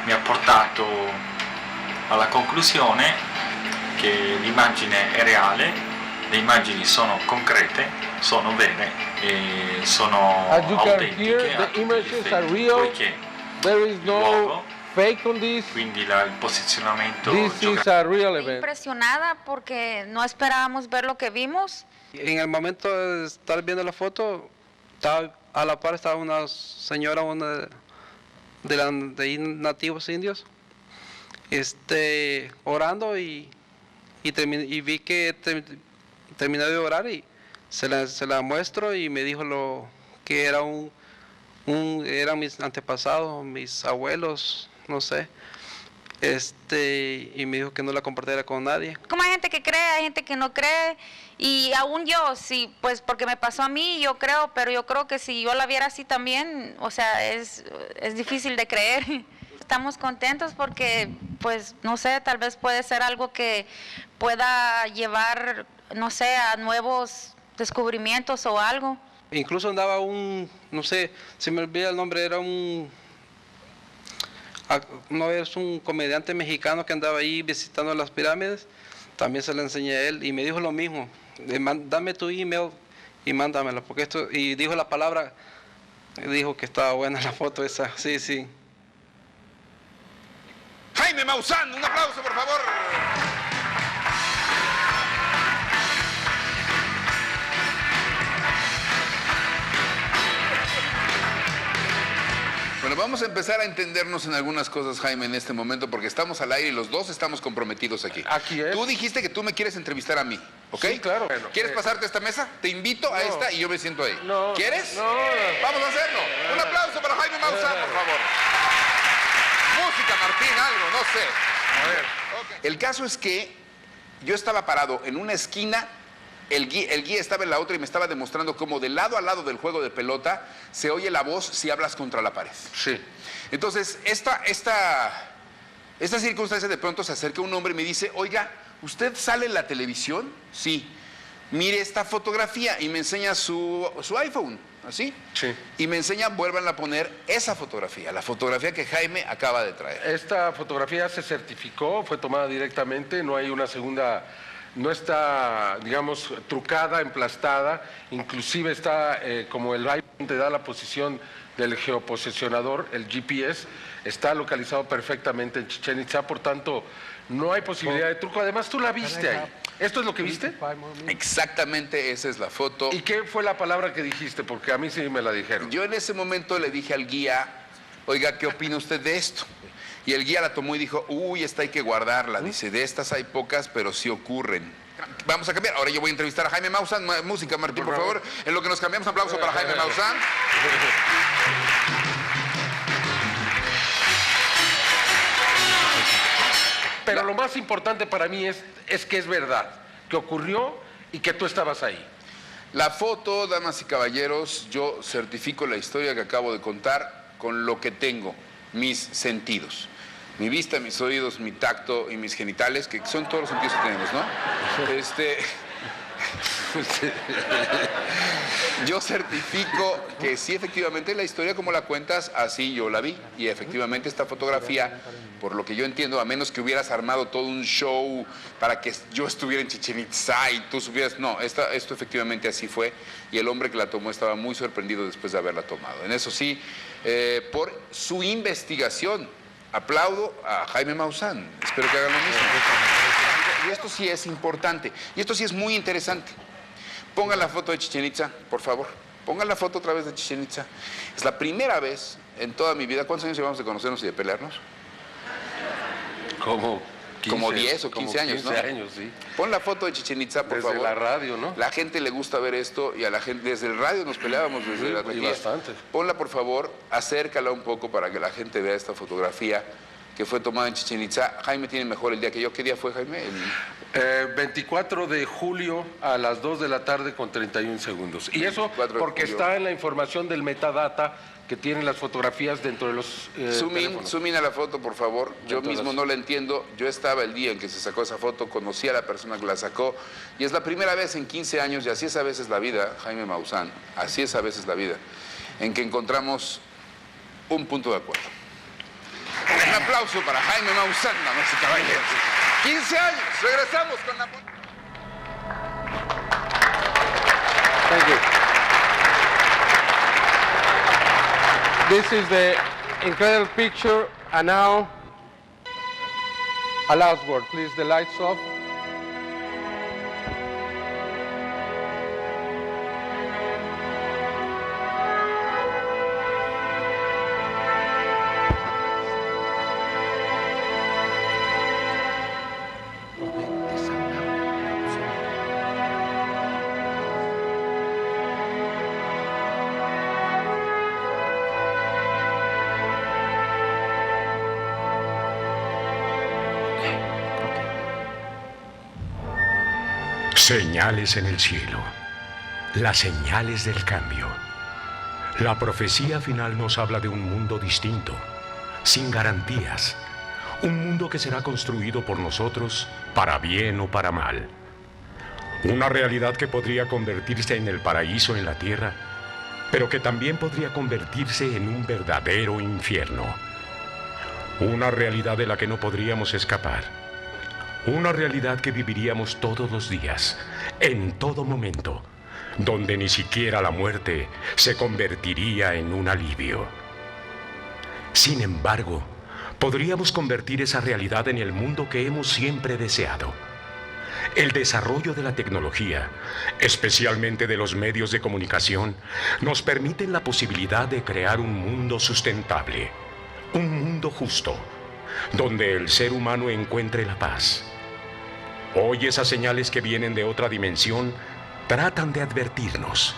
mi ha portato alla conclusione che l'immagine è reale, le immagini sono concrete, sono vere e sono autentiche a tutti gli effetti, poiché there is no fake on this. Quindi il posizionamento impresionada porque no esperábamos ver lo que vimos. En el momento de estar viendo la foto, a la par estaba una señora, una de ahí nativos indios, orando y vi que terminó de orar y se la muestro y me dijo que era eran mis antepasados, mis abuelos, no sé, y me dijo que no la compartiera con nadie. Como hay gente que cree, hay gente que no cree, y aún yo, sí, pues porque me pasó a mí, yo creo, pero yo creo que si yo la viera así también, o sea, es difícil de creer. Estamos contentos porque, pues, no sé, tal vez puede ser algo que pueda llevar, no sé, a nuevos descubrimientos o algo. Incluso andaba no sé, se me olvida el nombre, no es un comediante mexicano que andaba ahí visitando las pirámides, también se lo enseñé a él y me dijo lo mismo, dame tu email y mándamela, porque y dijo la palabra, dijo que estaba buena la foto esa, sí. Jaime Maussan, un aplauso por favor. Bueno, vamos a empezar a entendernos en algunas cosas, Jaime, en este momento, porque estamos al aire y los dos estamos comprometidos aquí. Aquí es. Tú dijiste que tú me quieres entrevistar a mí, ¿ok? Sí, claro. Bueno, ¿quieres pasarte a esta mesa? Te invito a esta y yo me siento ahí. No. ¿Quieres? No. Vamos a hacerlo. Un aplauso para Jaime Maussan, por favor. Música, Martín, algo, no sé. El caso es que yo estaba parado en una esquina, el guía estaba en la otra y me estaba demostrando cómo de lado a lado del juego de pelota se oye la voz si hablas contra la pared. Sí. Entonces, esta circunstancia, de pronto se acerca un hombre y me dice, oiga, ¿usted sale en la televisión? Sí. Mire esta fotografía, y me enseña su iPhone, así. Sí. Y me enseña, vuelvan a poner esa fotografía, la fotografía que Jaime acaba de traer. Esta fotografía se certificó, fue tomada directamente, no hay una segunda, no está, digamos, trucada, emplastada, inclusive está como el iPhone te da la posición del geoposicionador, el GPS, está localizado perfectamente en Chichén Itzá, por tanto, no hay posibilidad de truco. Además, tú la viste ahí. ¿Esto es lo que viste? Exactamente, esa es la foto. ¿Y qué fue la palabra que dijiste? Porque a mí sí me la dijeron. Yo en ese momento le dije al guía, oiga, ¿qué opina usted de esto? Y el guía la tomó y dijo, uy, esta hay que guardarla. Dice, de estas hay pocas, pero sí ocurren. Vamos a cambiar. Ahora yo voy a entrevistar a Jaime Maussan. Música, Martín, por favor. En lo que nos cambiamos, aplauso para Jaime Maussan. Pero lo más importante para mí es que es verdad, que ocurrió y que tú estabas ahí. La foto, damas y caballeros, yo certifico la historia que acabo de contar con lo que tengo, mis sentidos. Mi vista, mis oídos, mi tacto y mis genitales, que son todos los sentidos que tenemos, ¿no? Yo certifico que sí, efectivamente, la historia como la cuentas, así yo la vi. Y efectivamente esta fotografía, por lo que yo entiendo, a menos que hubieras armado todo un show para que yo estuviera en Chichén Itzá y tú supieras, no, esto efectivamente así fue. Y el hombre que la tomó estaba muy sorprendido después de haberla tomado. En eso sí, por su investigación, aplaudo a Jaime Maussan. Espero que hagan lo mismo. Y esto sí es importante. Y esto sí es muy interesante. Pongan la foto de Chichén Itzá, por favor. Pongan la foto otra vez de Chichén Itzá. Es la primera vez en toda mi vida. ¿Cuántos años llevamos de conocernos y de pelearnos? Como 10 o 15 años, ¿no? 15 años, sí. Pon la foto de Chichén Itzá, por favor. Desde la radio, ¿no? La gente le gusta ver esto y a la gente, desde el radio nos peleábamos desde la radio. Bastante. Ponla, por favor, acércala un poco para que la gente vea esta fotografía que fue tomada en Chichén Itzá. Jaime tiene mejor el día que yo. ¿Qué día fue, Jaime? 24 de julio a las 2 de la tarde con 31 segundos. Y eso porque está en la información del metadata que tienen las fotografías dentro de los zoom in a la foto, por favor. Yo mismo no la entiendo. Yo estaba el día en que se sacó esa foto, conocí a la persona que la sacó y es la primera vez en 15 años, y así es a veces la vida, Jaime Maussan, así es a veces la vida, en que encontramos un punto de acuerdo. Un aplauso para Jaime Maussan, damas y caballeros. 15 años, regresamos con la... Thank you. This is the incredible picture, and now a last word, please. The lights off. Señales en el cielo, las señales del cambio. La profecía final nos habla de un mundo distinto, sin garantías, un mundo que será construido por nosotros para bien o para mal. Una realidad que podría convertirse en el paraíso en la tierra, pero que también podría convertirse en un verdadero infierno. Una realidad de la que no podríamos escapar. Una realidad que viviríamos todos los días, en todo momento, donde ni siquiera la muerte se convertiría en un alivio. Sin embargo, podríamos convertir esa realidad en el mundo que hemos siempre deseado. El desarrollo de la tecnología, especialmente de los medios de comunicación, nos permiten la posibilidad de crear un mundo sustentable, un mundo justo, donde el ser humano encuentre la paz. Hoy esas señales que vienen de otra dimensión tratan de advertirnos.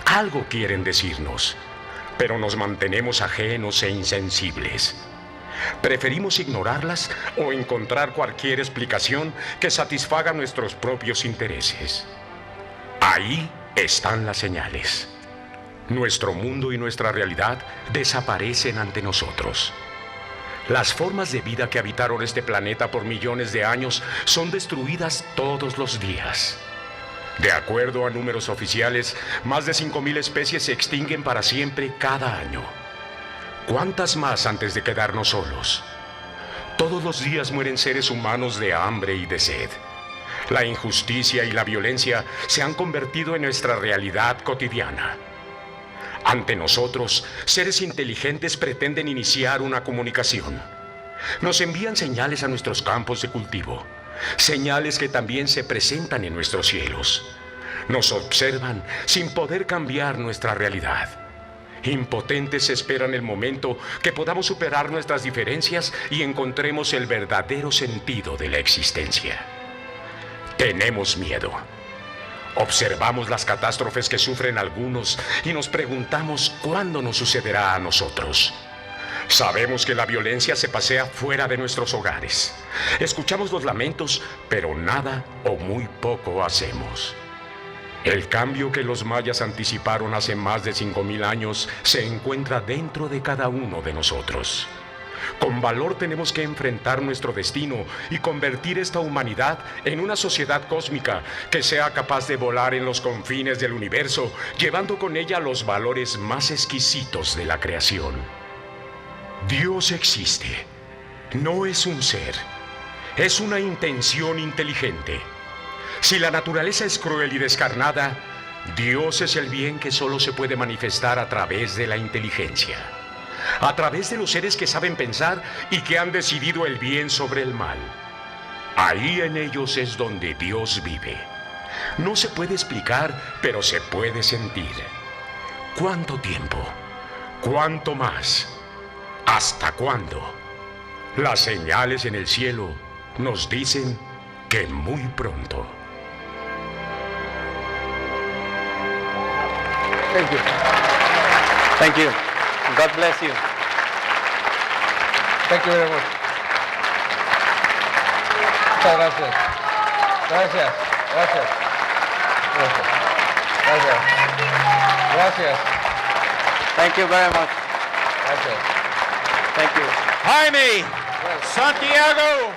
Algo quieren decirnos, pero nos mantenemos ajenos e insensibles. Preferimos ignorarlas o encontrar cualquier explicación que satisfaga nuestros propios intereses. Ahí están las señales. Nuestro mundo y nuestra realidad desaparecen ante nosotros. Las formas de vida que habitaron este planeta por millones de años son destruidas todos los días. De acuerdo a números oficiales, más de 5.000 especies se extinguen para siempre cada año. ¿Cuántas más antes de quedarnos solos? Todos los días mueren seres humanos de hambre y de sed. La injusticia y la violencia se han convertido en nuestra realidad cotidiana. Ante nosotros, seres inteligentes pretenden iniciar una comunicación. Nos envían señales a nuestros campos de cultivo, señales que también se presentan en nuestros cielos. Nos observan sin poder cambiar nuestra realidad. Impotentes esperan el momento que podamos superar nuestras diferencias y encontremos el verdadero sentido de la existencia. Tenemos miedo. Observamos las catástrofes que sufren algunos y nos preguntamos cuándo nos sucederá a nosotros. Sabemos que la violencia se pasea fuera de nuestros hogares. Escuchamos los lamentos, pero nada o muy poco hacemos. El cambio que los mayas anticiparon hace más de 5.000 años se encuentra dentro de cada uno de nosotros. Con valor tenemos que enfrentar nuestro destino y convertir esta humanidad en una sociedad cósmica que sea capaz de volar en los confines del universo, llevando con ella los valores más exquisitos de la creación. Dios existe. No es un ser. Es una intención inteligente. Si la naturaleza es cruel y descarnada, Dios es el bien que solo se puede manifestar a través de la inteligencia. A través de los seres que saben pensar y que han decidido el bien sobre el mal. Ahí en ellos es donde Dios vive. No se puede explicar, pero se puede sentir. ¿Cuánto tiempo? ¿Cuánto más? ¿Hasta cuándo? Las señales en el cielo nos dicen que muy pronto. Thank you. Thank you. God bless you. Thank you very much. Muchas gracias. Gracias. Gracias. Gracias. Gracias. Gracias. Thank you very much. Gracias. Thank you. Jaime Santiago